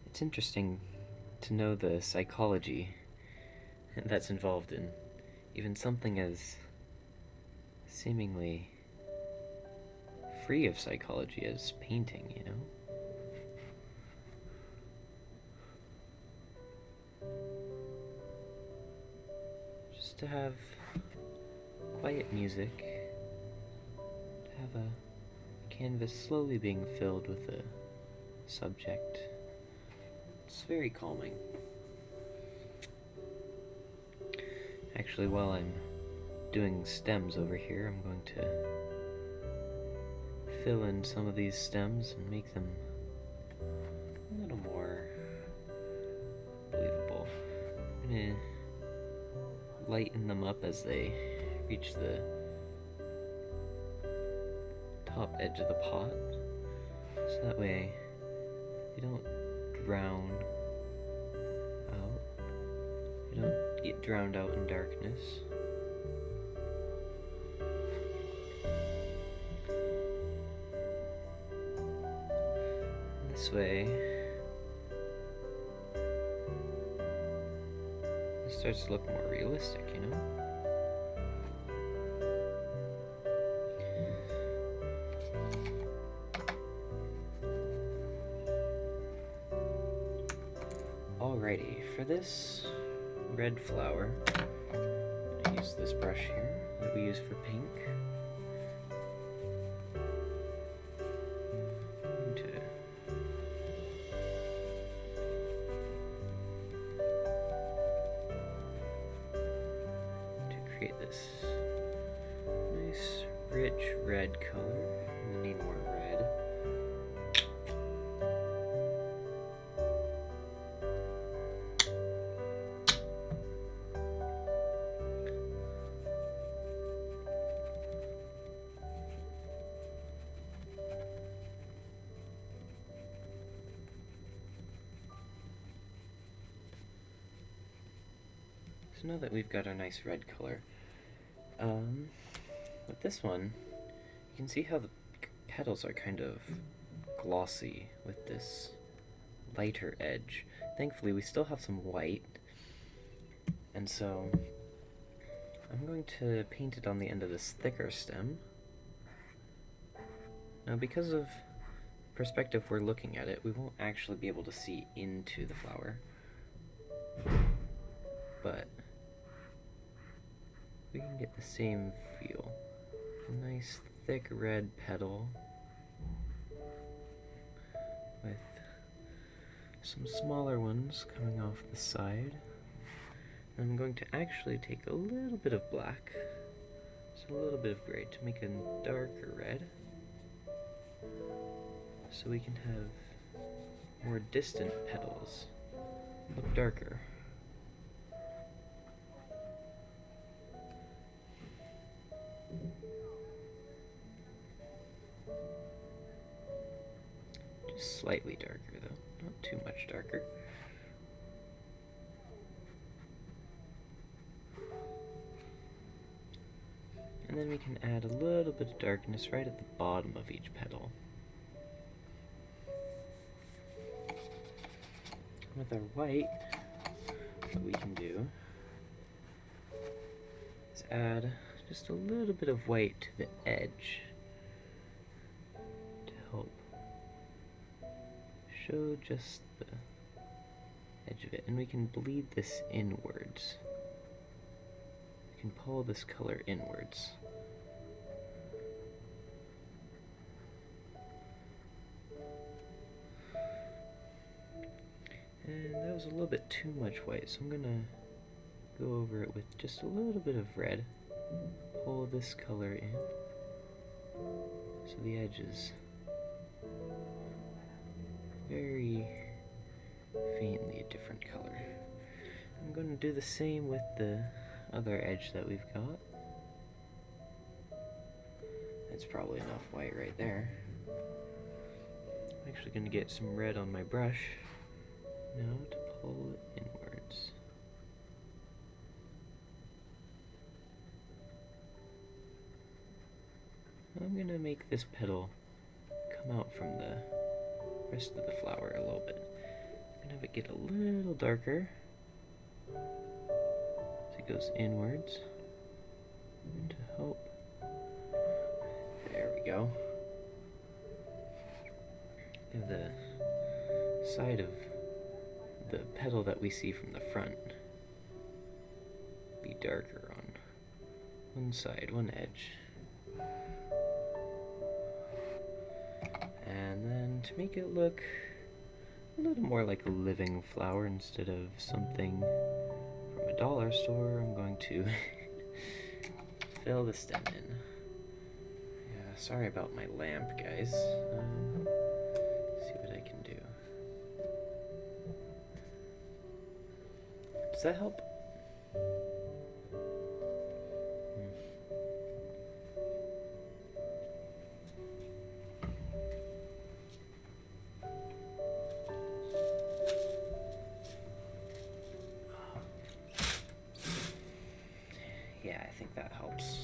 It's interesting to know the psychology that's involved in even something as seemingly free of psychology as painting, you know? Just to have quiet music, to have a canvas slowly being filled with a subject. It's very calming. Actually, while I'm doing stems over here, I'm going to fill in some of these stems and make them a little more believable. I'm gonna lighten them up as they reach the top edge of the pot, so that way they don't drown out. You don't get drowned out in darkness. This way, it starts to look more realistic, you know? Alrighty, for this red flower, I use this brush here that we use for pink. To create this nice, rich red color, and I need more red. So now that we've got our nice red color, with this one, you can see how the petals are kind of glossy with this lighter edge. Thankfully, we still have some white, and so I'm going to paint it on the end of this thicker stem. Now, because of perspective we're looking at it, we won't actually be able to see into the flower, but we can get the same feel. A nice thick red petal with some smaller ones coming off the side. And I'm going to actually take a little bit of black, so a little bit of gray to make a darker red, so we can have more distant petals look darker. Just slightly darker though, not too much darker. And then we can add a little bit of darkness right at the bottom of each petal. With our white, what we can do is add just a little bit of white to the edge to help show just the edge of it, and we can bleed this inwards. We can pull this color inwards. And that was a little bit too much white, so I'm gonna go over it with just a little bit of red. Pull this color in so the edge is very different color. I'm going to do the same with the other edge that we've got. That's probably enough white right there. I'm actually going to get some red on my brush now to pull it inwards. I'm going to make this petal come out from the rest of the flower a little bit. I'm going to have it get a little darker as it goes inwards. And to help. There we go. And the side of the petal that we see from the front be darker on one side, one edge. And then to make it look a little more like a living flower instead of something from a dollar store, I'm going to fill the stem in. Yeah, sorry about my lamp, guys. See what I can do. Does that help? Yeah, I think that helps.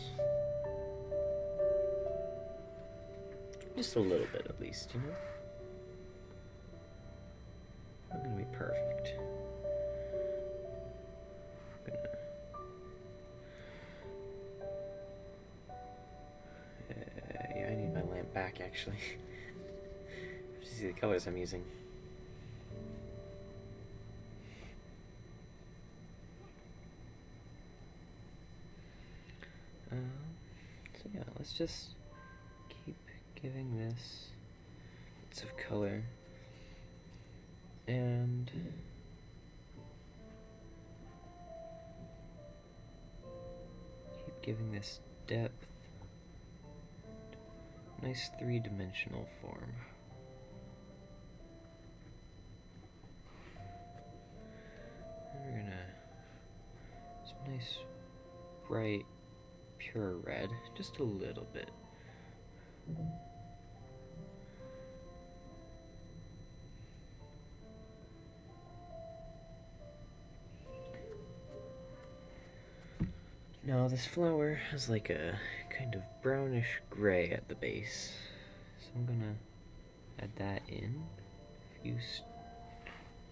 Just a little bit at least, you know? Not gonna be perfect. Yeah, I need my lamp back actually. I have to see the colors I'm using. So yeah, let's just keep giving this bits of color and keep giving this depth, nice three-dimensional form. And we're gonna some nice bright pure red, just a little bit. Now this flower has like a kind of brownish gray at the base, so I'm gonna add that in, a few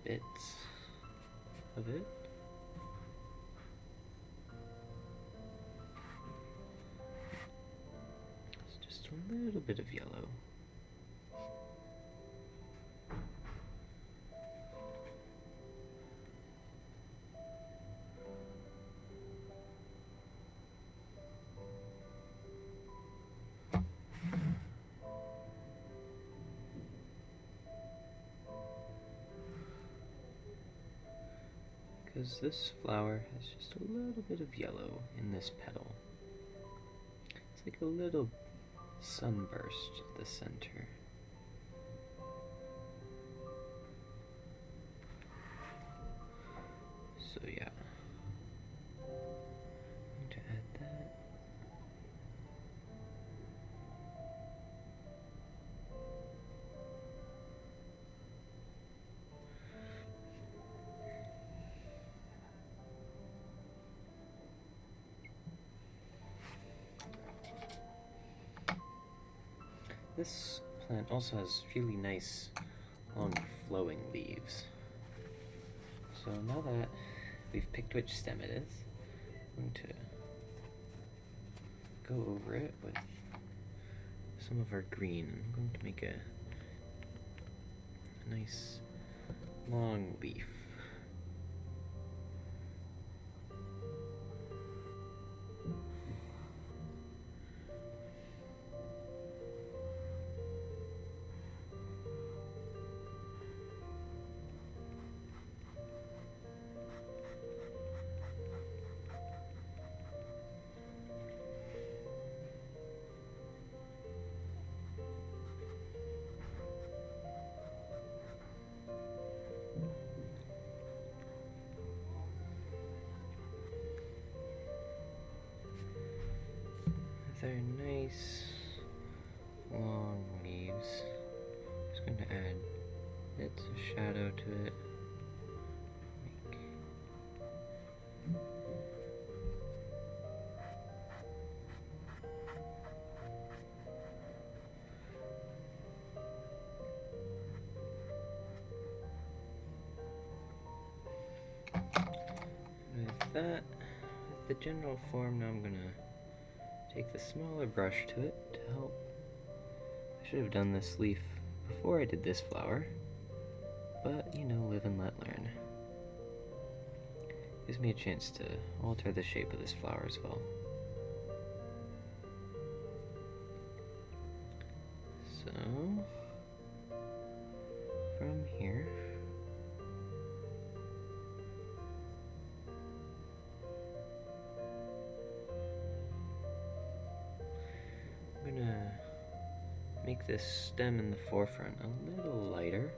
bits of it. A little bit of yellow. Because this flower has just a little bit of yellow in this petal. It's like a little sunburst at the center. So yeah, I'm going to add that. This plant also has really nice, long, flowing leaves. So now that we've picked which stem it is, I'm going to go over it with some of our green. I'm going to make a nice, long leaf. They're nice long leaves. Just going to add bits of shadow to it. With that, with the general form, now I'm gonna take the smaller brush to it to help. I should have done this leaf before I did this flower, but you know, live and let learn. Gives me a chance to alter the shape of this flower as well. So, from here, I'm gonna make this stem in the forefront a little lighter.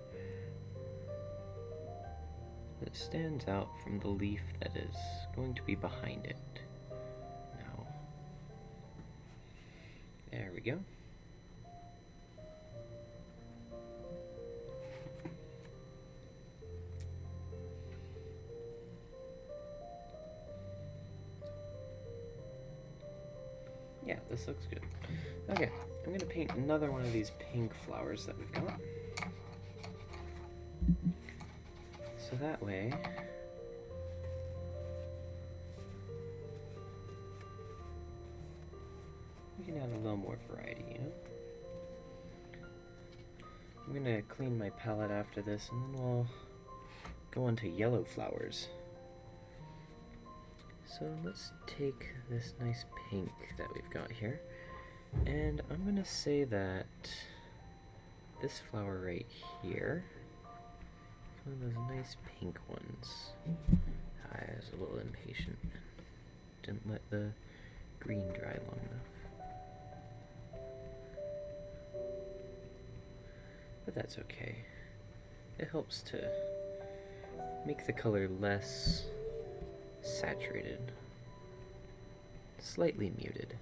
It stands out from the leaf that is going to be behind it. Now, there we go. Yeah, this looks good. Okay, I'm gonna paint another one of these pink flowers that we've got. So that way, we can add a little more variety, you know? I'm gonna clean my palette after this, and then we'll go on to yellow flowers. So let's take this nice pink that we've got here, and I'm gonna say that this flower right here, one of those nice pink ones. I was a little impatient. Didn't let the green dry long enough. But that's okay. It helps to make the color less saturated, slightly muted.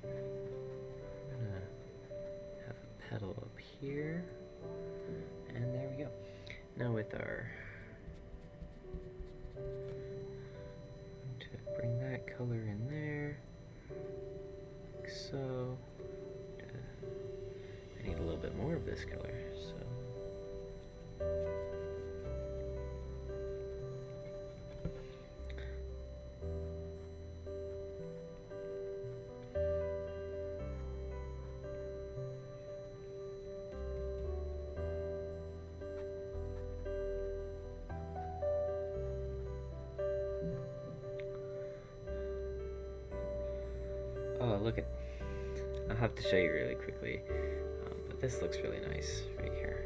I'm gonna have a petal up here, and there we go. Now with our, to bring that color in there, like so. I need a little bit more of this color, so. Oh, look at, I'll have to show you really quickly, but this looks really nice right here.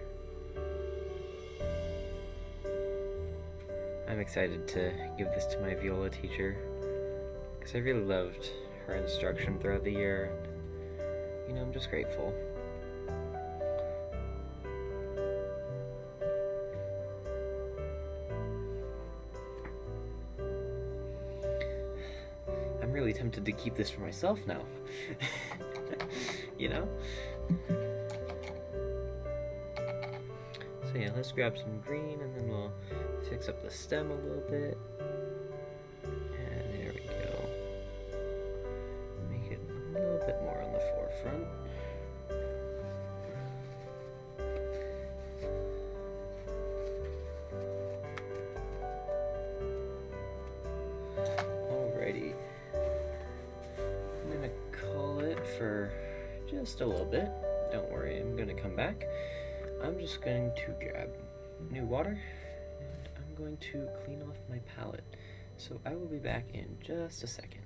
I'm excited to give this to my viola teacher, because I really loved her instruction throughout the year, and, you know, I'm just grateful. I'm really tempted to keep this for myself now. You know? So yeah, let's grab some green and then we'll fix up the stem a little bit. And there we go. Make it a little bit more on the forefront. Alrighty. I'm gonna call it for just a little bit. Don't worry, I'm gonna come back. I'm just going to grab new water and I'm going to clean off my palette. So I will be back in just a second.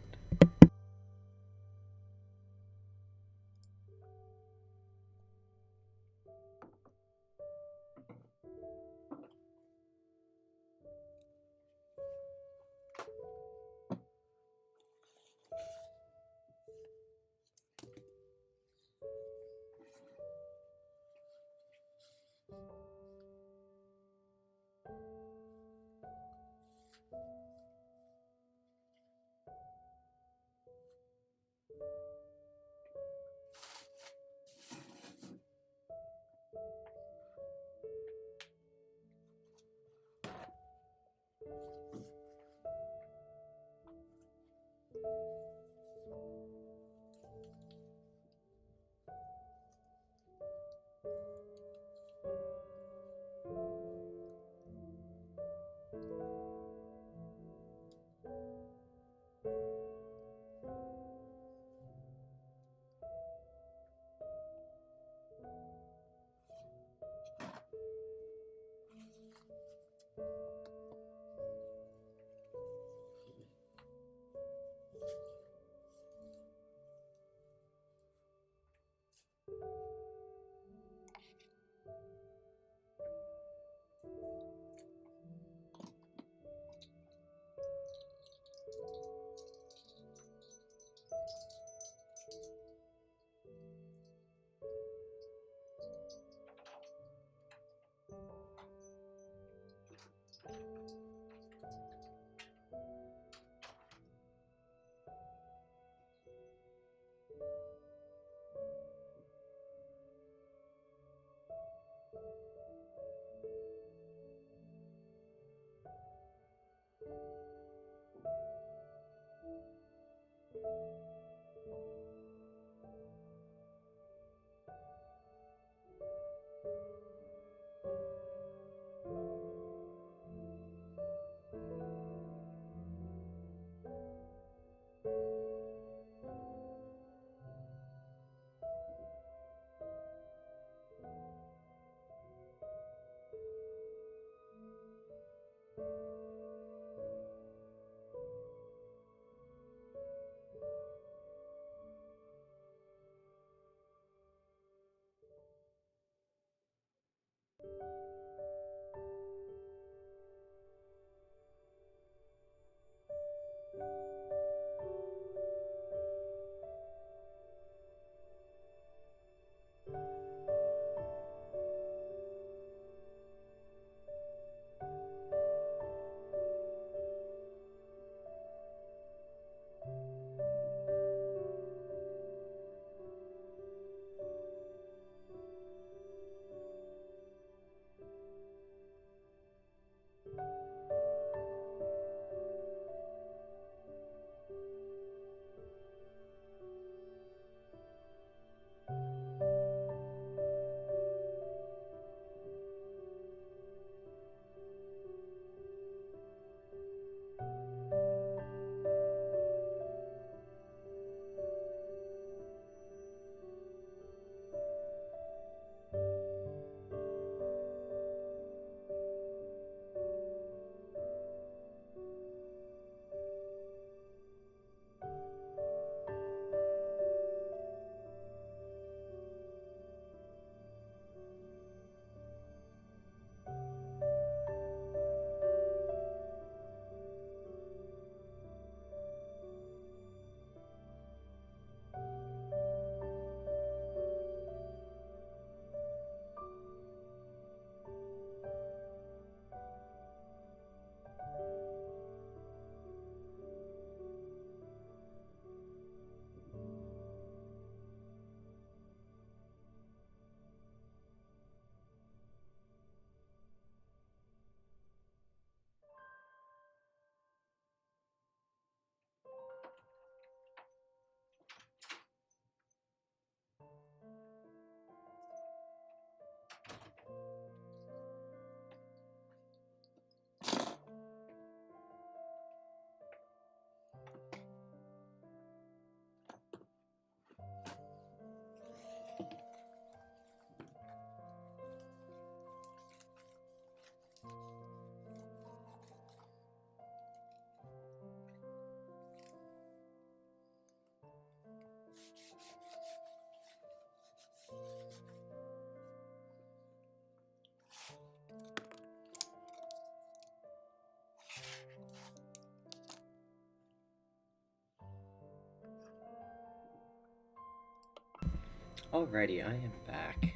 Alrighty, I am back.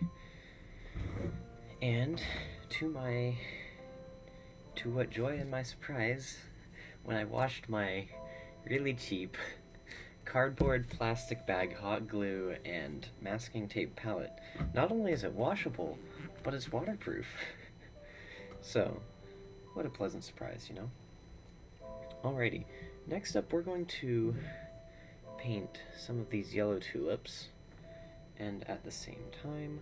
And to what joy and my surprise, when I washed my really cheap cardboard plastic bag hot glue and masking tape palette, not only is it washable, but it's waterproof. So, what a pleasant surprise, you know? Alrighty, next up we're going to paint some of these yellow tulips, and at the same time,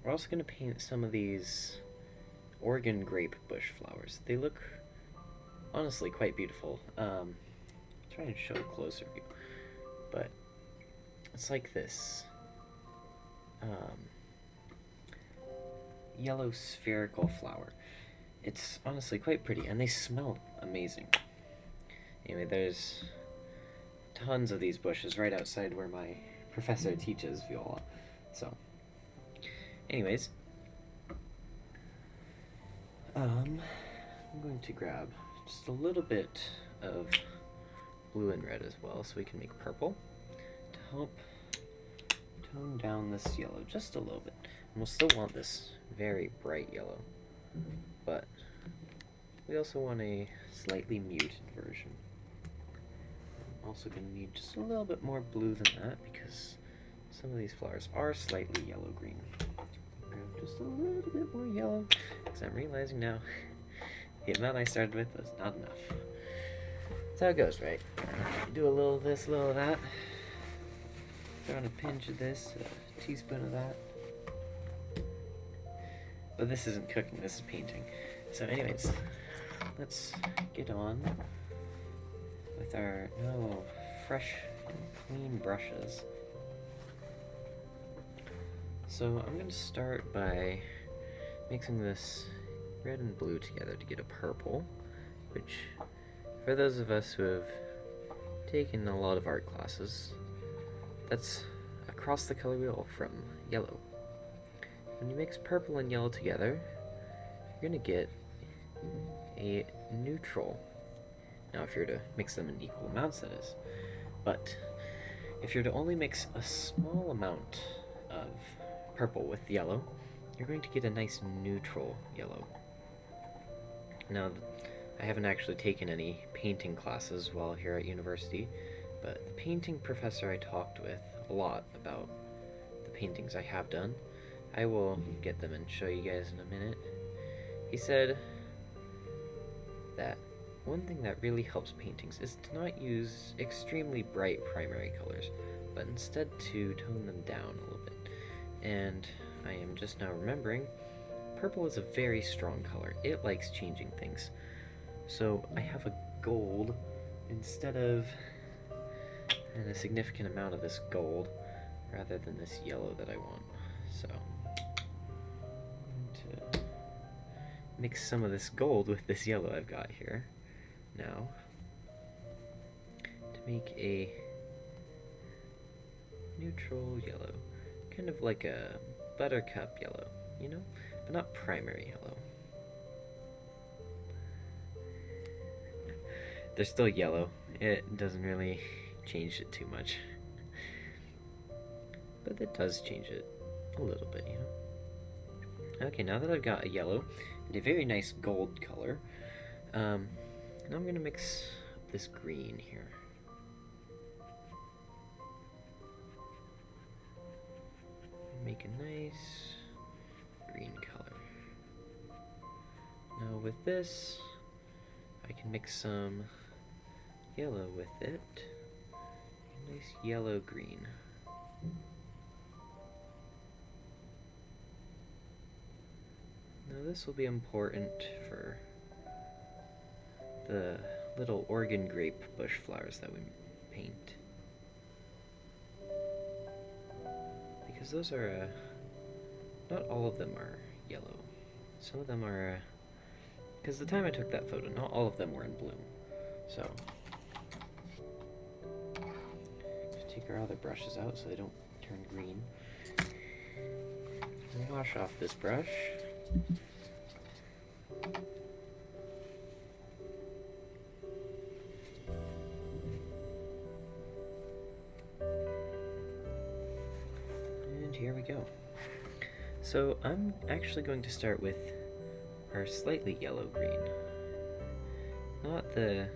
we're also going to paint some of these Oregon grape bush flowers. They look honestly quite beautiful. Try and show a closer view, but it's like this yellow spherical flower. It's honestly quite pretty, and they smell amazing. Anyway, there's tons of these bushes right outside where my professor teaches viola. So, anyways, I'm going to grab just a little bit of blue and red as well, so we can make purple to help tone down this yellow just a little bit. And we'll still want this very bright yellow, but we also want a slightly muted version. I'm also going to need just a little bit more blue than that because some of these flowers are slightly yellow-green. Grab just a little bit more yellow, because I'm realizing now the amount I started with was not enough. That's how it goes, right? Do a little of this, a little of that. Throw in a pinch of this, a teaspoon of that. But this isn't cooking, this is painting. So anyways, let's get on with our fresh and clean brushes. So I'm going to start by mixing this red and blue together to get a purple, which for those of us who have taken a lot of art classes, that's across the color wheel from yellow. When you mix purple and yellow together, you're going to get a neutral. Now if you're to mix them in equal amounts, that is. But if you're to only mix a small amount of purple with yellow, you're going to get a nice neutral yellow. Now, I haven't actually taken any painting classes while here at university, but the painting professor I talked with a lot about the paintings I have done. I will get them and show you guys in a minute. He said that one thing that really helps paintings is to not use extremely bright primary colors, but instead to tone them down a little bit. And I am just now remembering, purple is a very strong color. It likes changing things. So I have a gold instead of, and a significant amount of this gold rather than this yellow that I want. So I'm going to mix some of this gold with this yellow I've got here now to make a neutral yellow, kind of like a buttercup yellow, you know, but not primary yellow. They're still yellow. It doesn't really change it too much, but it does change it a little bit, you know. Okay, now that I've got a yellow and a very nice gold color, now I'm going to mix this green here. Make a nice green color. Now with this, I can mix some yellow with it. A nice yellow-green. Now this will be important for the little Oregon grape bush flowers that we paint. Because those are, not all of them are yellow. Some of them are, because the time I took that photo, not all of them were in bloom. So, just take our other brushes out so they don't turn green. Wash off this brush. Here we go. So I'm actually going to start with our slightly yellow-green. Not the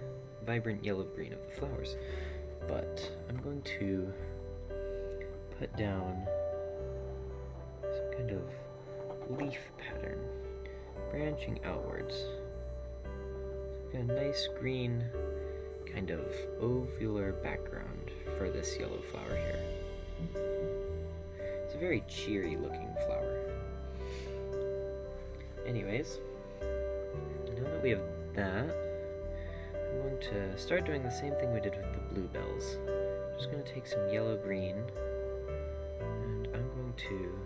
vibrant yellow-green of the flowers, but I'm going to put down some kind of leaf pattern branching outwards a nice green kind of ovular background for this yellow flower here. It's a very cheery looking flower. Anyways, now that we have that, I'm going to start doing the same thing we did with the bluebells. I'm just going to take some yellow green and I'm going to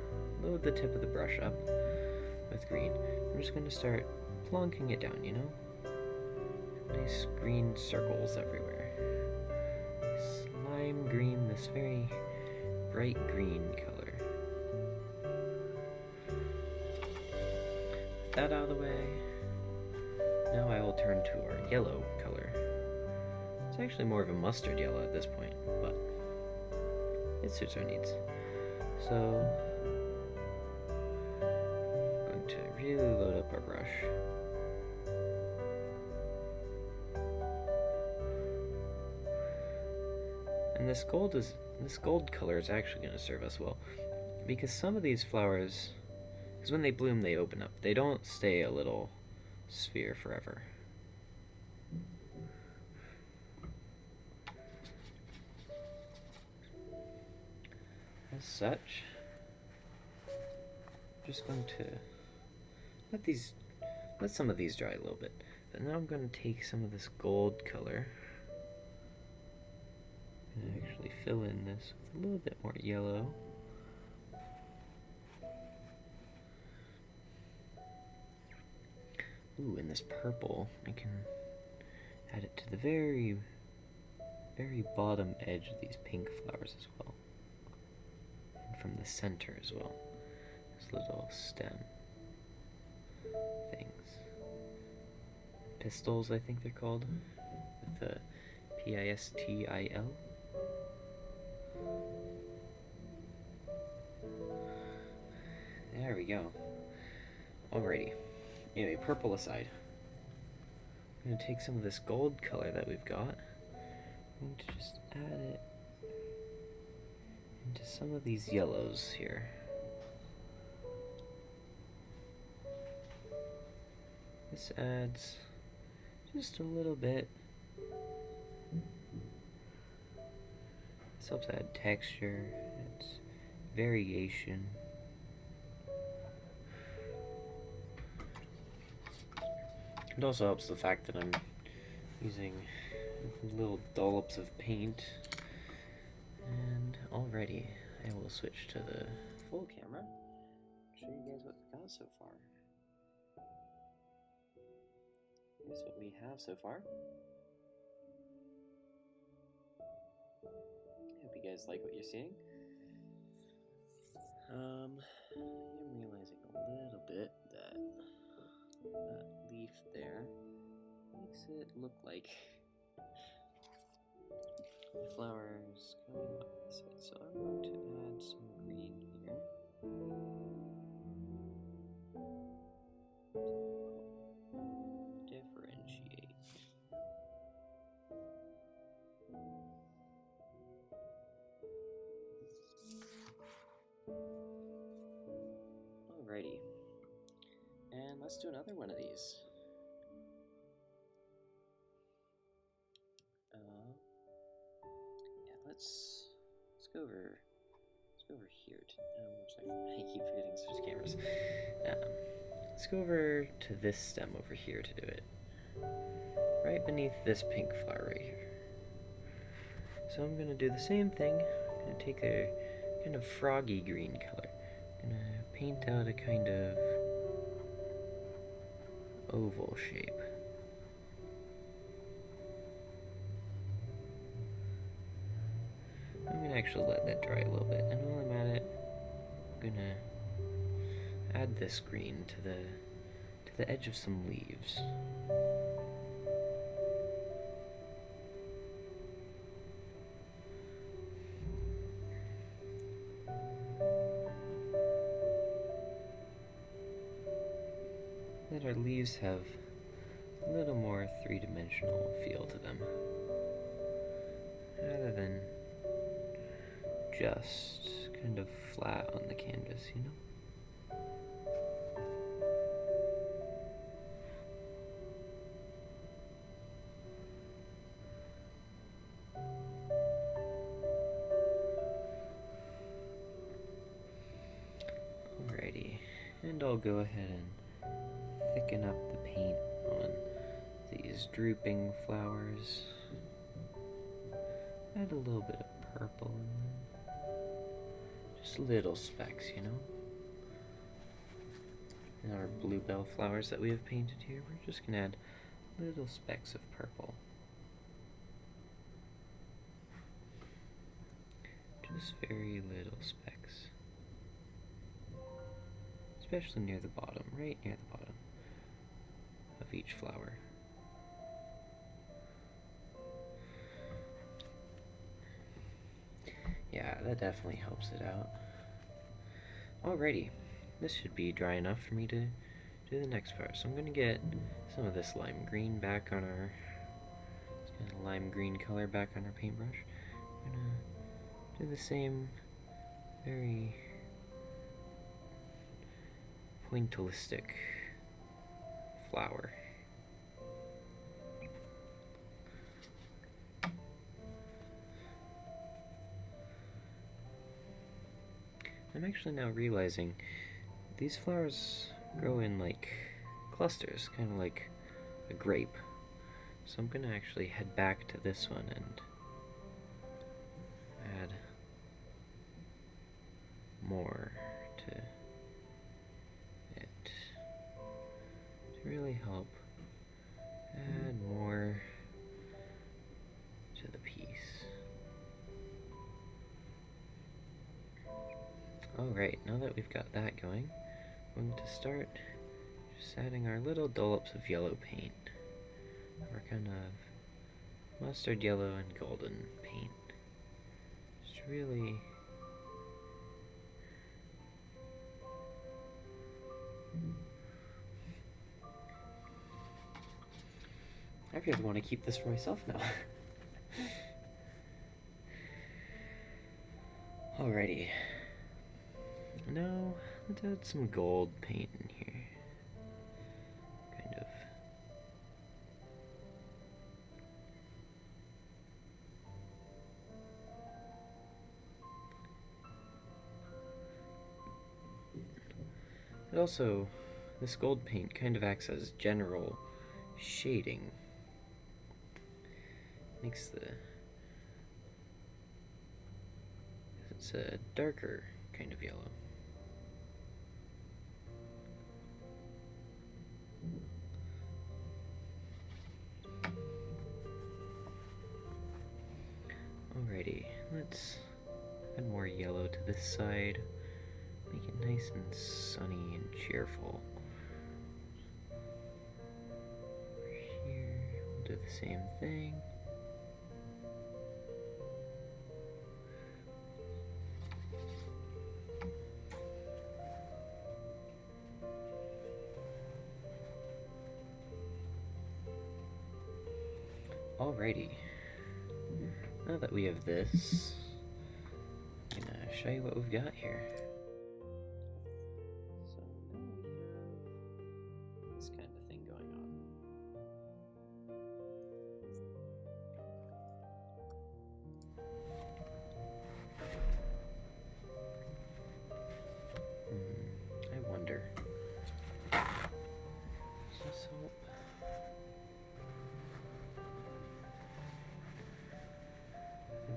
load the tip of the brush up with green. I'm just going to start plonking it down, you know? Nice green circles everywhere. Lime green, this very bright green color. With that out of the way, now I will turn to our yellow color. It's actually more of a mustard yellow at this point, but it suits our needs. So, I'm going to really load up our brush. And this gold color is actually going to serve us well, because some of these flowers, because when they bloom they open up. They don't stay a little sphere forever. As such, I'm just going to let some of these dry a little bit. But now I'm going to take some of this gold color and actually fill in this with a little bit more yellow. Ooh, and this purple, I can add it to the very, very bottom edge of these pink flowers as well. And from the center as well. This little stem things. Pistils, I think they're called. With the P-I-S-T-I-L. There we go. Alrighty. Anyway, purple aside. I'm going to take some of this gold color that we've got. I'm going to just add it into some of these yellows here. This adds just a little bit. This helps add texture, adds variation. It also helps the fact that I'm using little dollops of paint. And already I will switch to the full camera, show you guys what we've got so far. Here's what we have so far. I hope you guys like what you're seeing. I'm realizing a little bit that that leaf there makes it look like the flowers coming up this side. So I'm going to add some green here. Differentiate. Alrighty. And let's do another one of these. Yeah, let's go over here. I keep forgetting to switch cameras. Let's go over to this stem over here to do it. Right beneath this pink flower right here. So I'm gonna do the same thing. I'm gonna take a kind of froggy green color. I'm gonna paint out a kind of oval shape. I'm gonna actually let that dry a little bit, and while I'm at it, I'm gonna add this green to the edge of some leaves. Let our leaves have a little more three-dimensional feel to them, rather than just kind of flat on the canvas, you know? I'll go ahead and thicken up the paint on these drooping flowers. Add a little bit of purple in them. Just little specks, you know? And our bluebell flowers that we have painted here, we're just gonna add little specks of purple. Just very little specks. Especially near the bottom, right near the bottom of each flower. Yeah, that definitely helps it out. Alrighty, this should be dry enough for me to do the next part. So I'm gonna get some of this lime green back on our, kind of lime green color back on our paintbrush. I'm gonna do the same very pointillistic flower. I'm actually now realizing these flowers grow in like clusters, kind of like a grape. So I'm gonna actually head back to this one and add more to it to really help add more to the piece. Alright, now that we've got that going, we're going to start just adding our little dollops of yellow paint. Our kind of mustard yellow and golden paint. Just really I really want to keep this for myself now. Alrighty. Now, let's add some gold paint in here. Kind of. But also, this gold paint kind of acts as general shading. Makes it's a darker kind of yellow. Alrighty, let's add more yellow to this side. Make it nice and sunny and cheerful. Here, we'll do the same thing. Alrighty, now that we have this, I'm gonna show you what we've got here. So now we have this kind of thing going on. I wonder, does this help?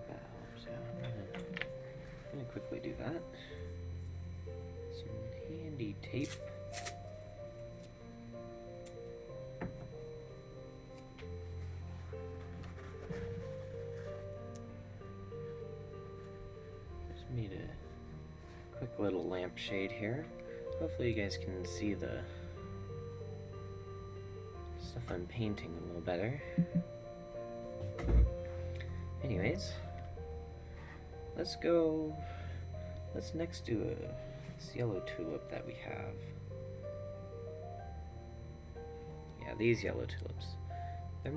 That helps, yeah. I'm gonna quickly do that. Some handy tape. Just made a quick little lampshade here. Hopefully you guys can see the stuff I'm painting a little better. Anyways, let's next do this yellow tulip that we have. Yeah, these yellow tulips. They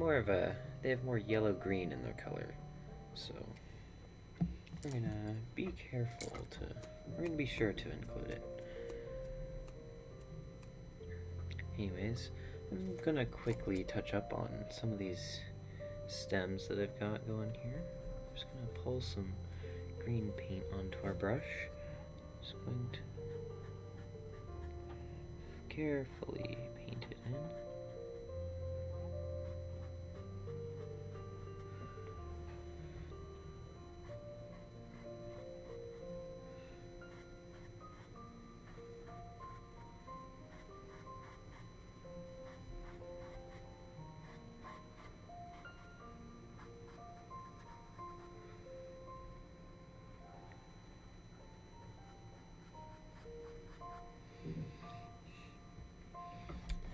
have more yellow-green in their color. So, we're gonna be sure to include it. Anyways, I'm gonna quickly touch up on some of these stems that I've got going here. I'm just gonna pull some green paint onto our brush. Just going to carefully paint it in.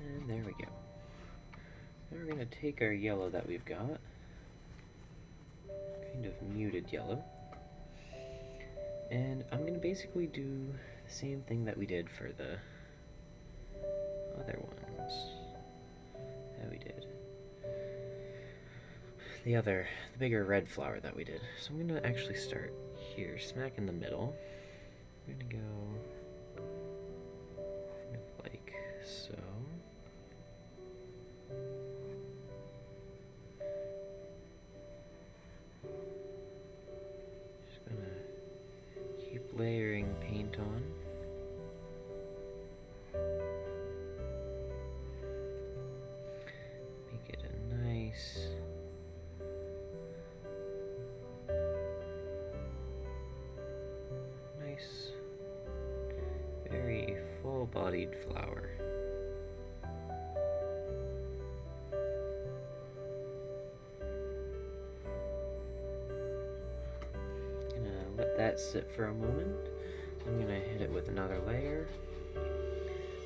And there we go. Now we're going to take our yellow that we've got, kind of muted yellow, and I'm going to basically do the same thing that we did for the other ones that we did. The bigger red flower that we did. So I'm going to actually start here, smack in the middle. I'm going to go kind of like so. Just going to keep layering paint on. Make it a nice very full-bodied flower. Gonna let that sit for a moment. I'm gonna hit it with another layer.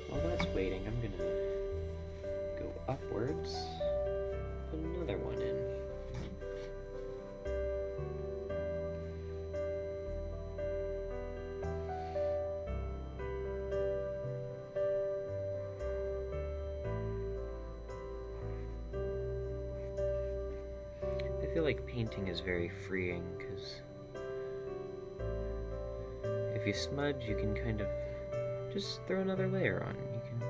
While that's waiting, I'm gonna go upwards, put another one in. I feel like painting is very freeing because if you smudge, you can kind of just throw another layer on. You can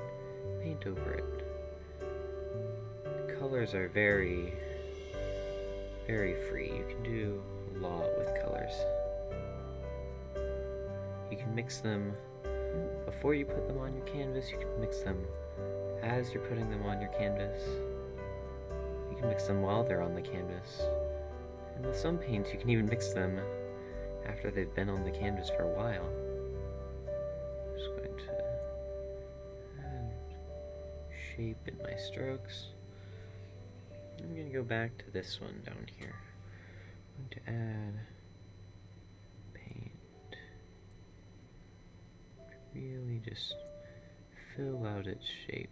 paint over it. The colors are very, very free. You can do a lot with colors. You can mix them before you put them on your canvas. You can mix them as you're putting them on your canvas. You can mix them while they're on the canvas. And with some paints, you can even mix them after they've been on the canvas for a while. I'm just going to add shape in my strokes. I'm going to go back to this one down here. I'm going to add paint. Really just fill out its shape.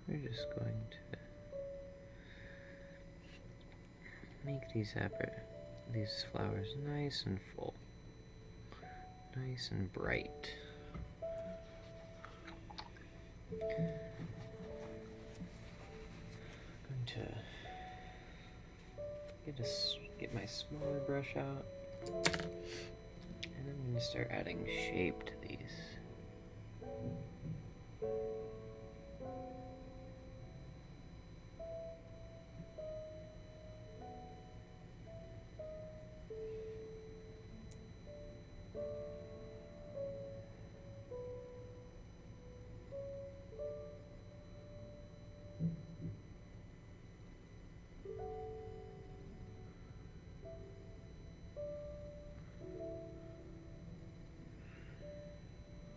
We're just going to make these flowers nice and full, nice and bright. I'm going to get my smaller brush out, and I'm going to start adding shape to these.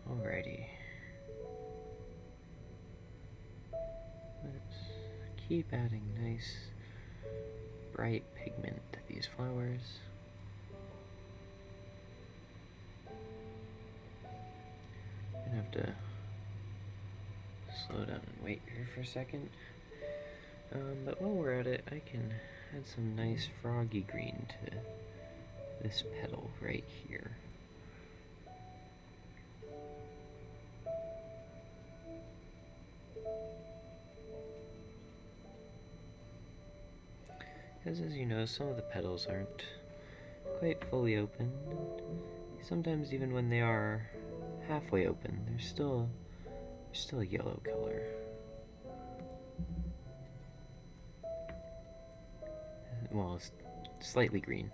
Alrighty. Let's keep adding nice, bright pigment to these flowers. I'm gonna have to slow down and wait here for a second. But while we're at it, I can add some nice froggy green to this petal right here. Because as you know, some of the petals aren't quite fully open. Sometimes even when they are halfway open, they're still a yellow color. Well, it's slightly green.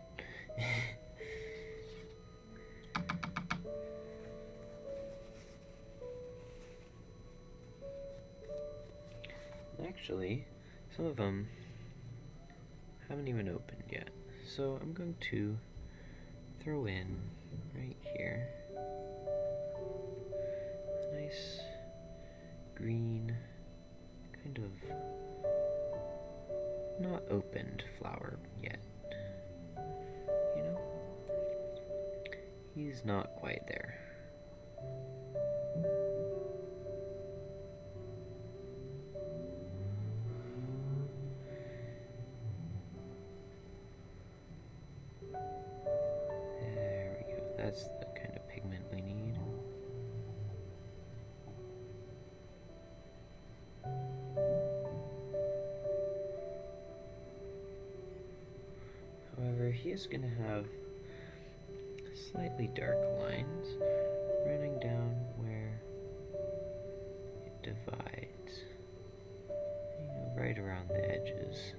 Actually, some of them haven't even opened yet. So I'm going to throw in right here a nice green, kind of not opened flower yet. You know? He's not quite there. There we go. That's the kind of pigment we need. However, he is going to have slightly dark lines running down where it divides, you know, right around the edges.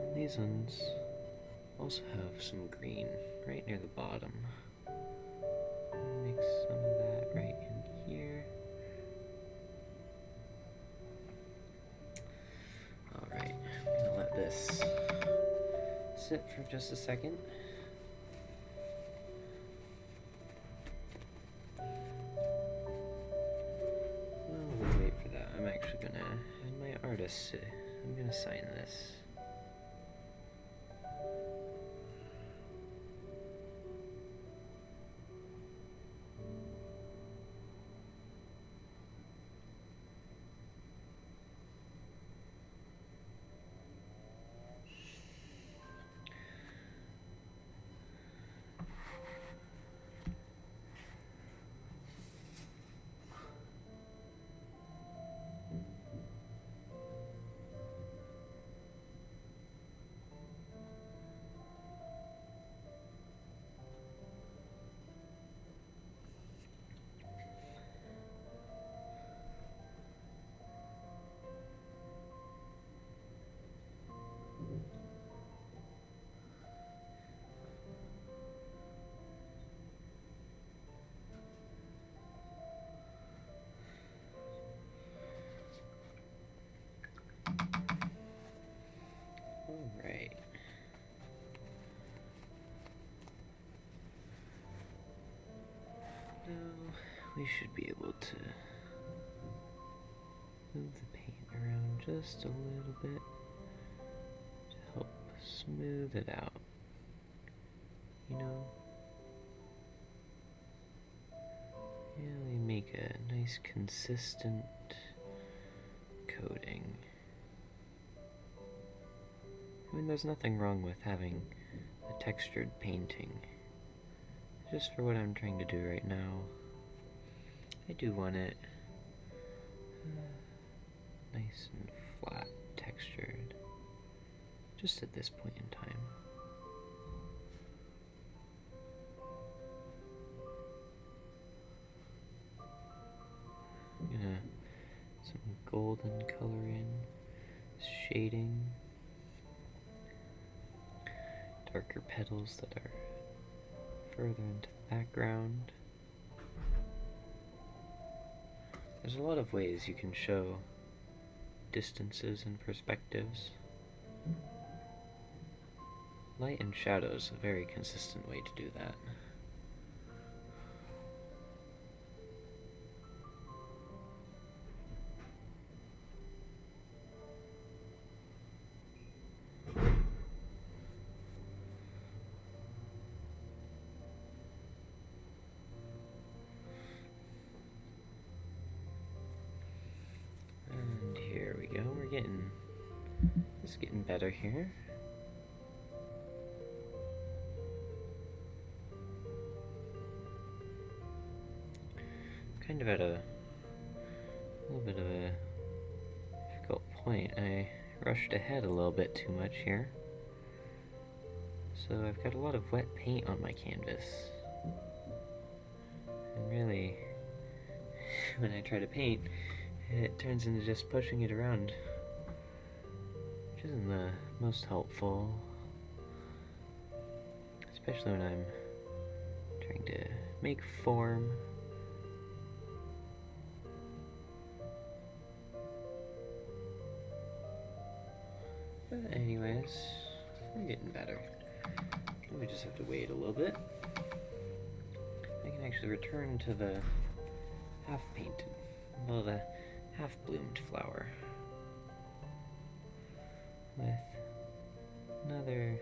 And these ones also have some green right near the bottom. Mix some of that right in here. Alright, I'm gonna let this sit for just a second. While we wait for that, I'm actually gonna have my artist, I'm gonna sign this. Alright. Now we should be able to move the paint around just a little bit to help smooth it out. You know? Really make a nice consistent coating. I mean, there's nothing wrong with having a textured painting. Just for what I'm trying to do right now, I do want it nice and flat textured, just at this point in time. I'm gonna some golden color in, shading, darker petals that are further into the background. There's a lot of ways you can show distances and perspectives. Light and shadows, a very consistent way to do that. And here we go, it's getting better here. Kind of at a little bit of a difficult point. I rushed ahead a little bit too much here. So I've got a lot of wet paint on my canvas. And really, when I try to paint, it turns into just pushing it around, which isn't the most helpful, especially when I'm trying to make form. But anyways, we're getting better. We just have to wait a little bit. I can actually return to the half-painted, well, the half-bloomed flower with another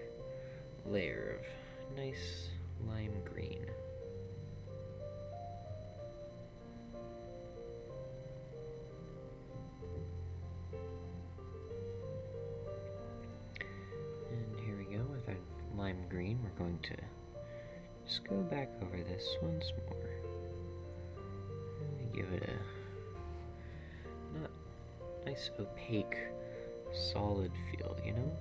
layer of nice lime green. And here we go with our lime green. We're going to just go back over this once more. Really give it a not nice opaque solid feel, you know?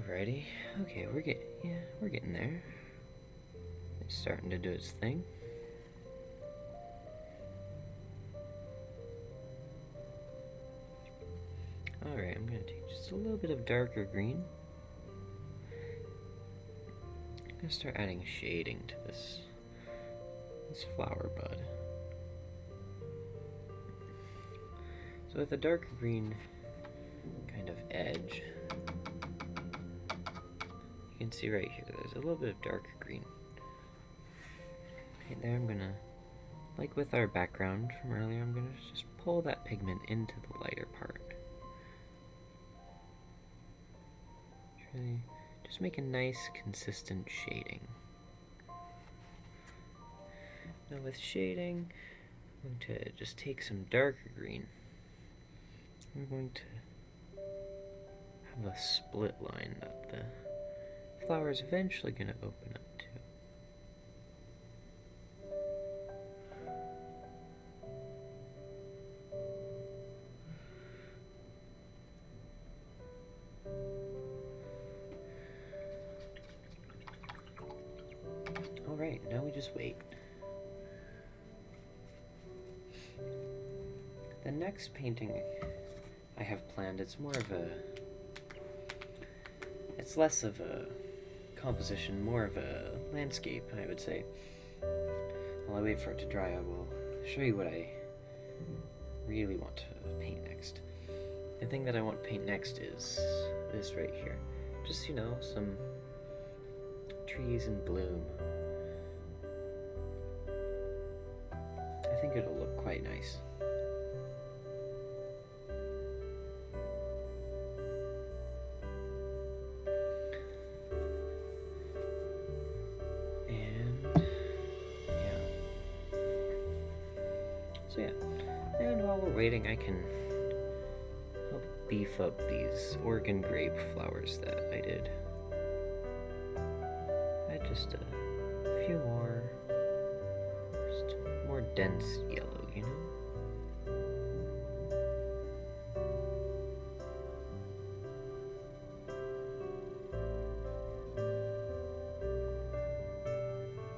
Alrighty, okay, we're getting there. It's starting to do its thing. Alright, I'm gonna take just a little bit of darker green. I'm gonna start adding shading to this flower bud. So with a darker green kind of edge, you can see right here, there's a little bit of darker green. Right there, I'm gonna, like with our background from earlier, I'm gonna just pull that pigment into the lighter part. Really, just make a nice, consistent shading. Now with shading, I'm going to just take some darker green. I'm going to have a split line that the flower is eventually going to open up to. Alright, now we just wait. The next painting I have planned, it's less of a composition, more of a landscape, I would say. While I wait for it to dry, I will show you what I really want to paint next. The thing that I want to paint next is this right here. Just, you know, some trees in bloom. I think it'll look quite nice. And while we're waiting, I can help beef up these organ grape flowers that I did. Add just a few more, just more dense yellow, you know?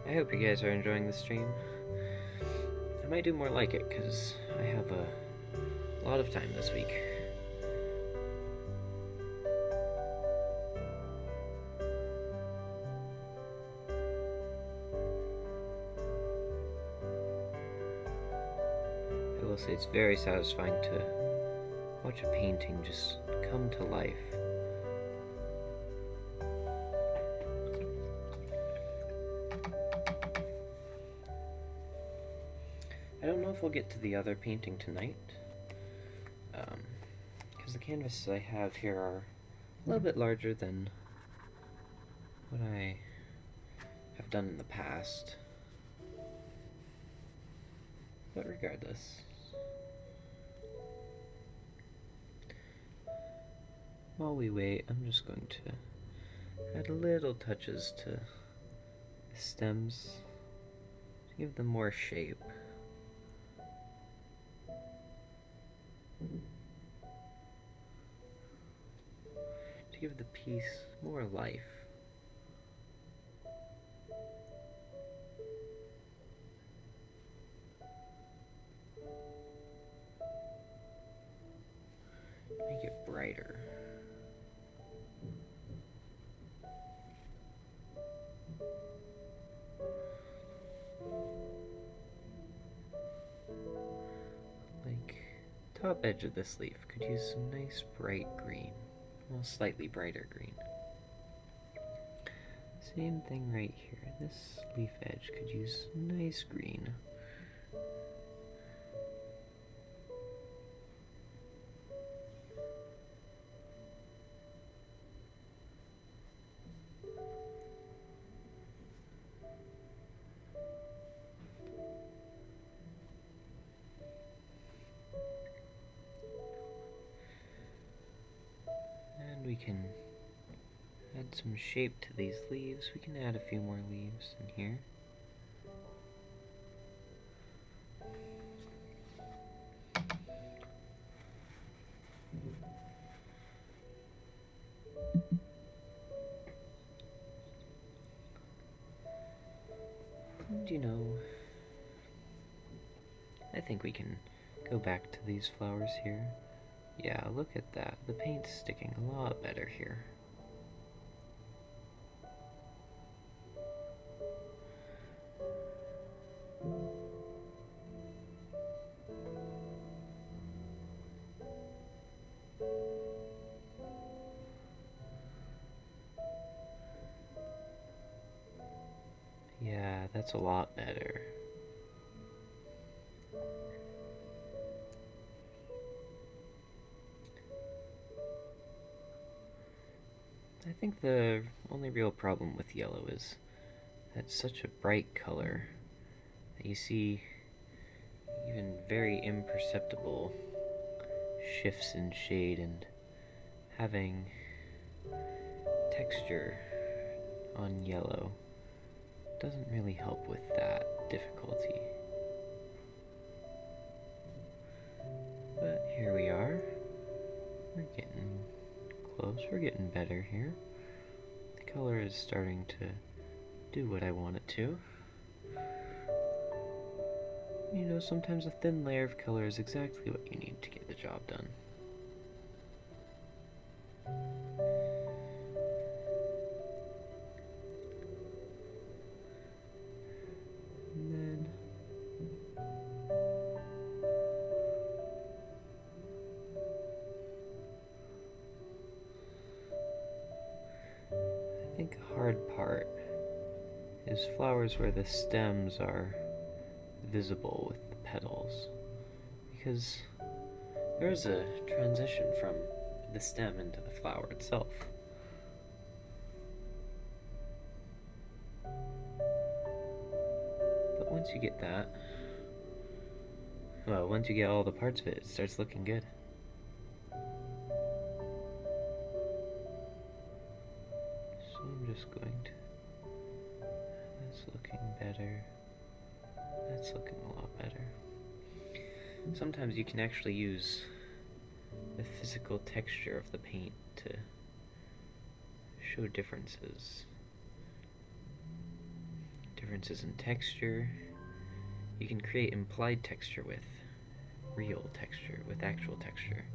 I hope you guys are enjoying the stream. I might do more like it, because I have a lot of time this week. I will say it's very satisfying to watch a painting just come to life. I don't know if we'll get to the other painting tonight, because the canvases I have here are a little bit larger than what I have done in the past. But regardless, while we wait, I'm just going to add little touches to the stems to give them more shape. To give the piece more life. Make it brighter. Like, top edge of this leaf could use some nice bright green. Well, slightly brighter green. Same thing right here. This leaf edge could use nice green. We can add some shape to these leaves. We can add a few more leaves in here. And you know, I think we can go back to these flowers here. Yeah, look at that. The paint's sticking a lot better here. Yeah, that's a lot better. I think the only real problem with yellow is that it's such a bright color that you see even very imperceptible shifts in shade, and having texture on yellow doesn't really help with that difficulty. But here we are. We're getting close. We're getting better here. The color is starting to do what I want it to. You know, sometimes a thin layer of color is exactly what you need to get the job done. And then I think a hard part is flowers where the stems are visible with the petals, because there is a transition from the stem into the flower itself. But once you get that, well, once you get all the parts of it, it starts looking good. So I'm just going to, that's looking better. That's looking a lot better. Sometimes you can actually use the physical texture of the paint to show differences. Differences in texture. You can create implied texture with real texture, with actual texture.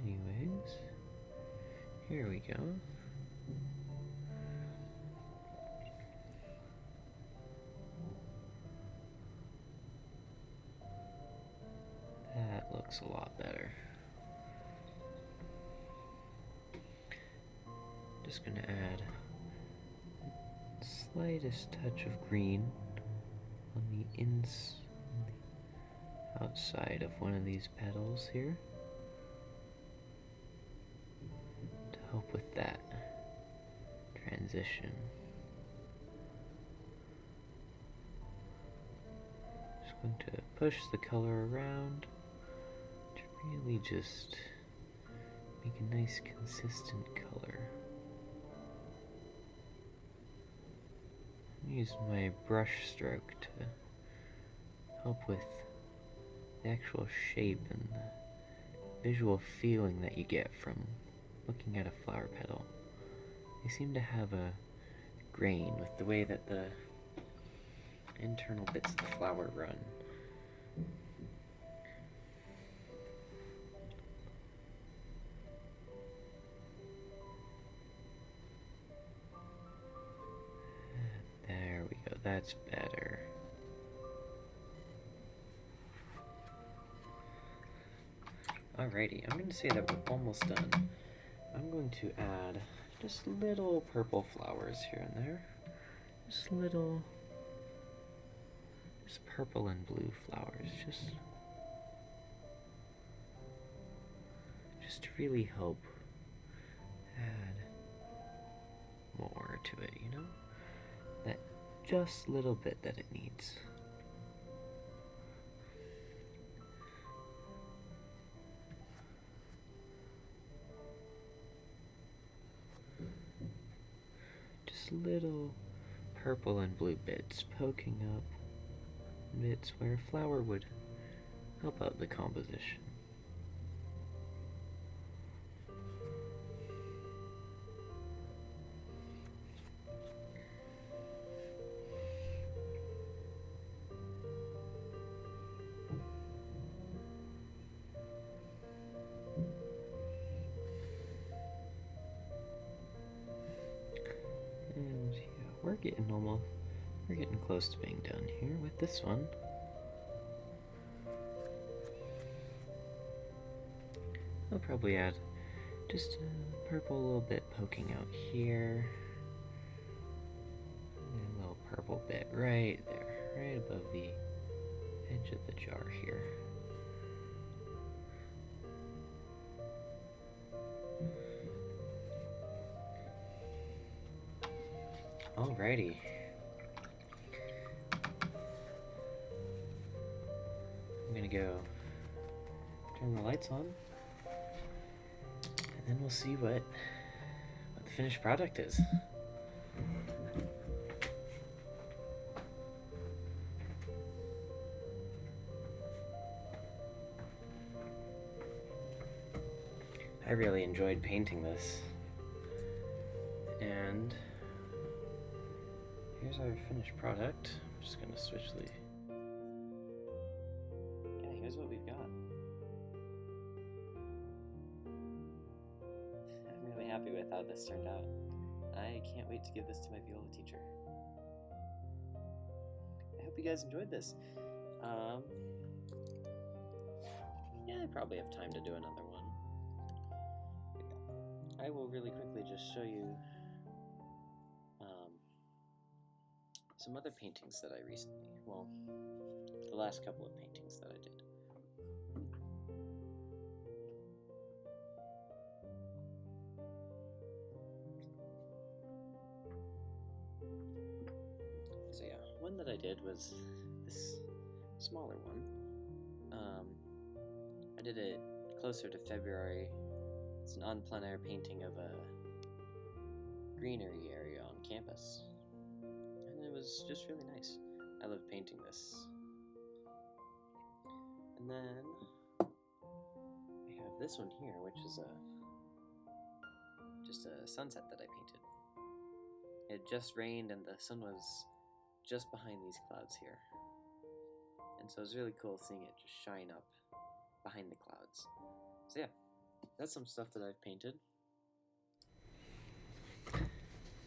Anyways, here we go. That looks a lot better. Just gonna add the slightest touch of green on the outside of one of these petals here to help with that transition. Just going to push the color around really just make a nice consistent color. Use my brush stroke to help with the actual shape and the visual feeling that you get from looking at a flower petal. They seem to have a grain with the way that the internal bits of the flower run. There we go, that's better. Alrighty, I'm going to say that we're almost done. I'm going to add just little purple flowers here and there. Just purple and blue flowers, just to really help add more to it, you know? That just little bit that it needs. Just little purple and blue bits poking up, bits where a flower would help out the composition. And yeah, we're getting close to being done here with this one. I'll probably add just a purple little bit poking out here. And a little purple bit right there, right above the edge of the jar here. Alrighty. I'm gonna go turn the lights on, and then we'll see what the finished product is. I really enjoyed painting this, and here's our finished product. I'm just gonna switch the... Yeah, here's what we've got. I'm really happy with how this turned out. I can't wait to give this to my viola teacher. I hope you guys enjoyed this. Yeah, I probably have time to do another one. I will really quickly just show you some other paintings that I recently, well, the last couple of paintings that I did. So yeah, one that I did was this smaller one. I did it closer to February. It's an en plein air painting of a greenery area on campus. And it was just really nice. I love painting this. And then I have this one here, which is just a sunset that I painted. It just rained and the sun was just behind these clouds here. And so it was really cool seeing it just shine up behind the clouds. So yeah, that's some stuff that I've painted.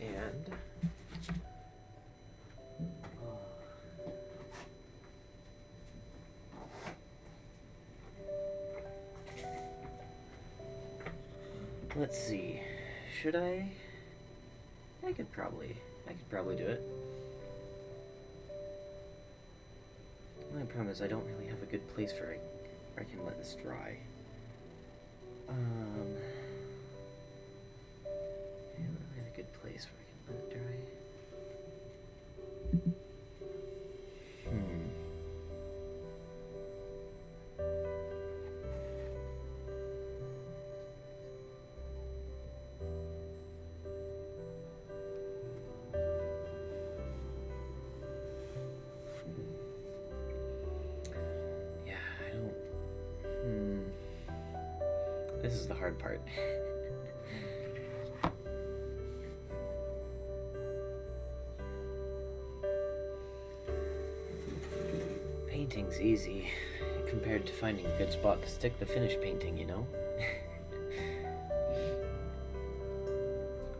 And let's see. Should I? I could probably do it. The only problem is I don't really have a good place where I can let this dry. I don't really have a good place where I can let it dry. This is the hard part. Painting's easy compared to finding a good spot to stick the finished painting, you know?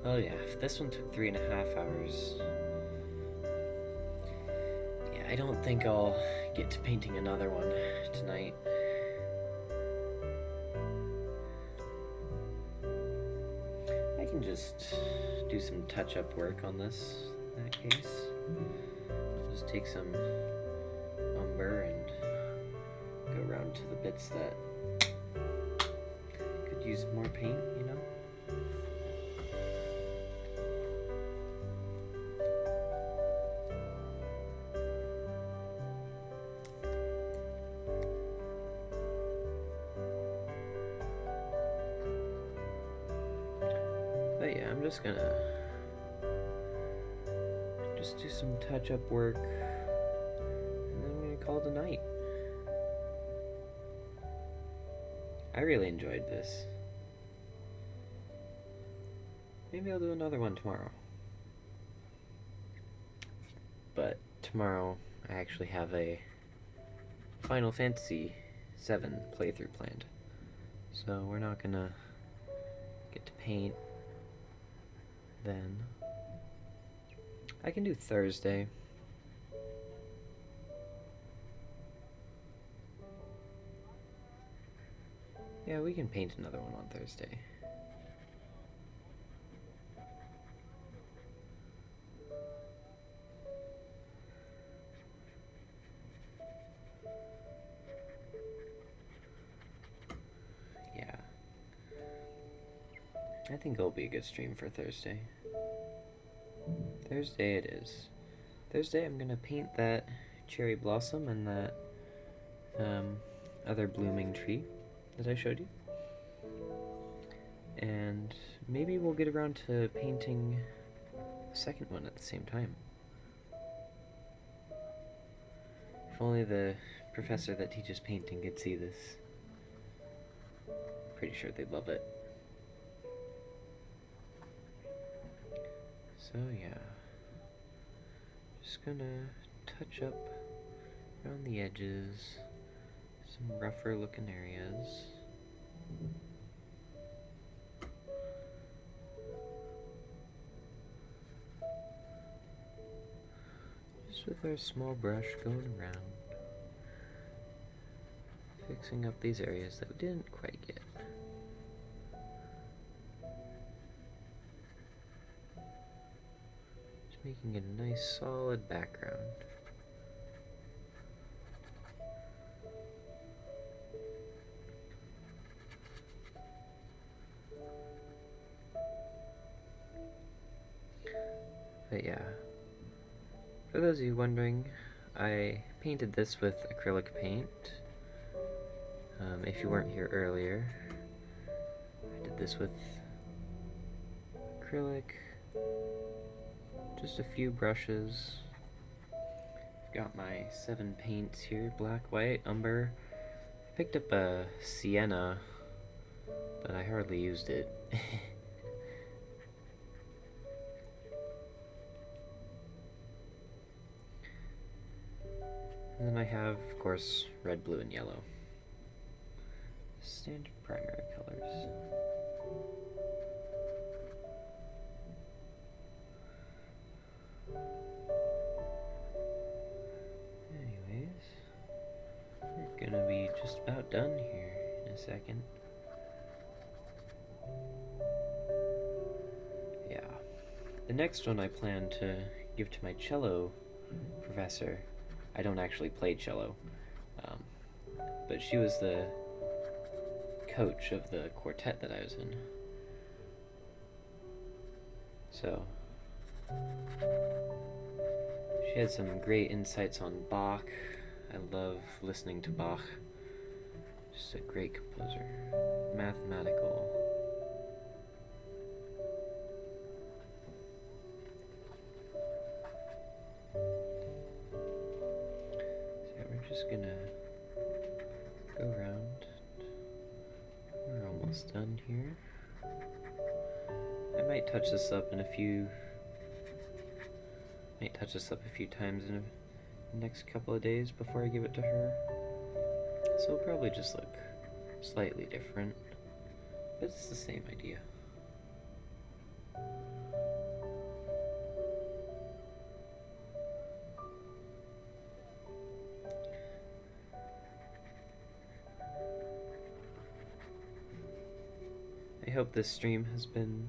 Oh yeah, if this one took 3.5 hours, yeah, I don't think I'll get to painting another one tonight. I can just do some touch-up work on this in that case. Just take some umber and go around to the bits that could use more paint, you know? But yeah, I'm just gonna do some touch-up work, and then I'm gonna call it a night. I really enjoyed this. Maybe I'll do another one tomorrow. But tomorrow I actually have a Final Fantasy VII playthrough planned. So we're not gonna get to paint then. I can do Thursday. Yeah, we can paint another one on Thursday. Yeah. I think it'll be a good stream for Thursday. Thursday it is. Thursday I'm gonna paint that cherry blossom and that other blooming tree that I showed you. And maybe we'll get around to painting the second one at the same time. If only the professor that teaches painting could see this. Pretty sure they'd love it. So yeah, just gonna touch up around the edges, some rougher looking areas. Just with our small brush going around, fixing up these areas that we didn't quite get. Making a nice solid background. But yeah, for those of you wondering, I painted this with acrylic paint. If you weren't here earlier, I did this with acrylic. Just a few brushes. Got my 7 paints here, black, white, umber. Picked up a sienna, but I hardly used it. And then I have, of course, red, blue, and yellow. Standard primary colors. Anyways, we're gonna be just about done here in a second. Yeah. The next one I plan to give to my cello professor. I don't actually play cello, but she was the coach of the quartet that I was in. So she had some great insights on Bach. I love listening to Bach. Just a great composer. Mathematical. So we're just gonna go around. We're almost done here. I might touch this up a few times in the next couple of days before I give it to her. So it'll probably just look slightly different, but it's the same idea. I hope this stream has been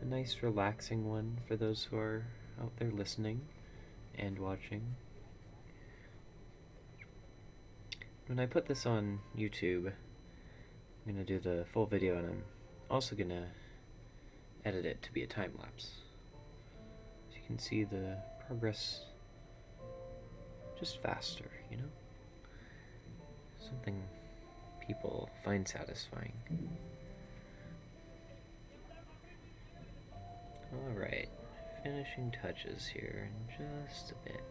a nice relaxing one for those who are out there listening and watching. When I put this on YouTube, I'm going to do the full video, and I'm also going to edit it to be a time lapse. So you can see the progress just faster, you know? Something people find satisfying. Alright, finishing touches here in just a bit.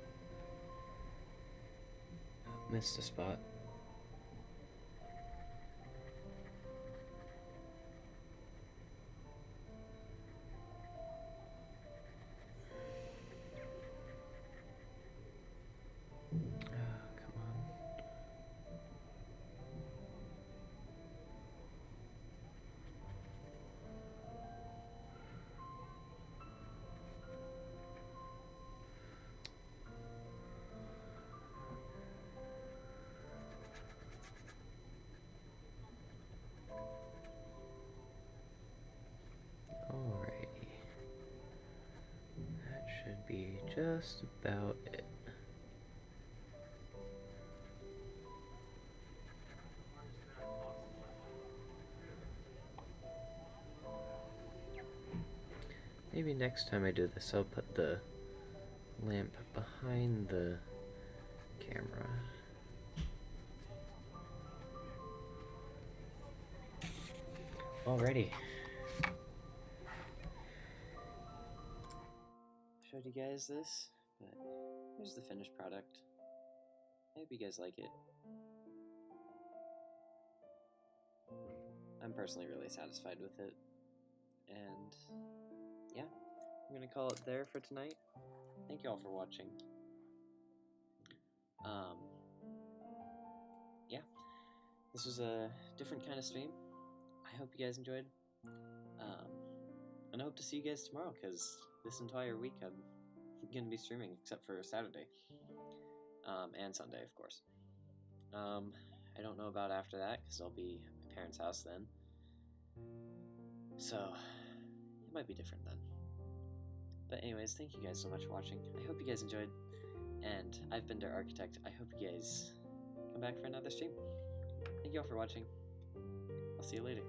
Missed a spot. Alrighty. That should be just about it. Maybe next time I do this, I'll put the lamp behind the camera. Alrighty. Showed you guys this, but here's the finished product. I hope you guys like it. I'm personally really satisfied with it. And yeah, I'm gonna call it there for tonight. Thank you all for watching. Yeah, this was a different kind of stream. I hope you guys enjoyed. And I hope to see you guys tomorrow, because this entire week I'm gonna be streaming except for Saturday. And Sunday, of course. I don't know about after that, because I'll be at my parents' house then. So, it might be different then. But anyways, thank you guys so much for watching. I hope you guys enjoyed. And I've been Dirt Architect. I hope you guys come back for another stream. Thank you all for watching. I'll see you later.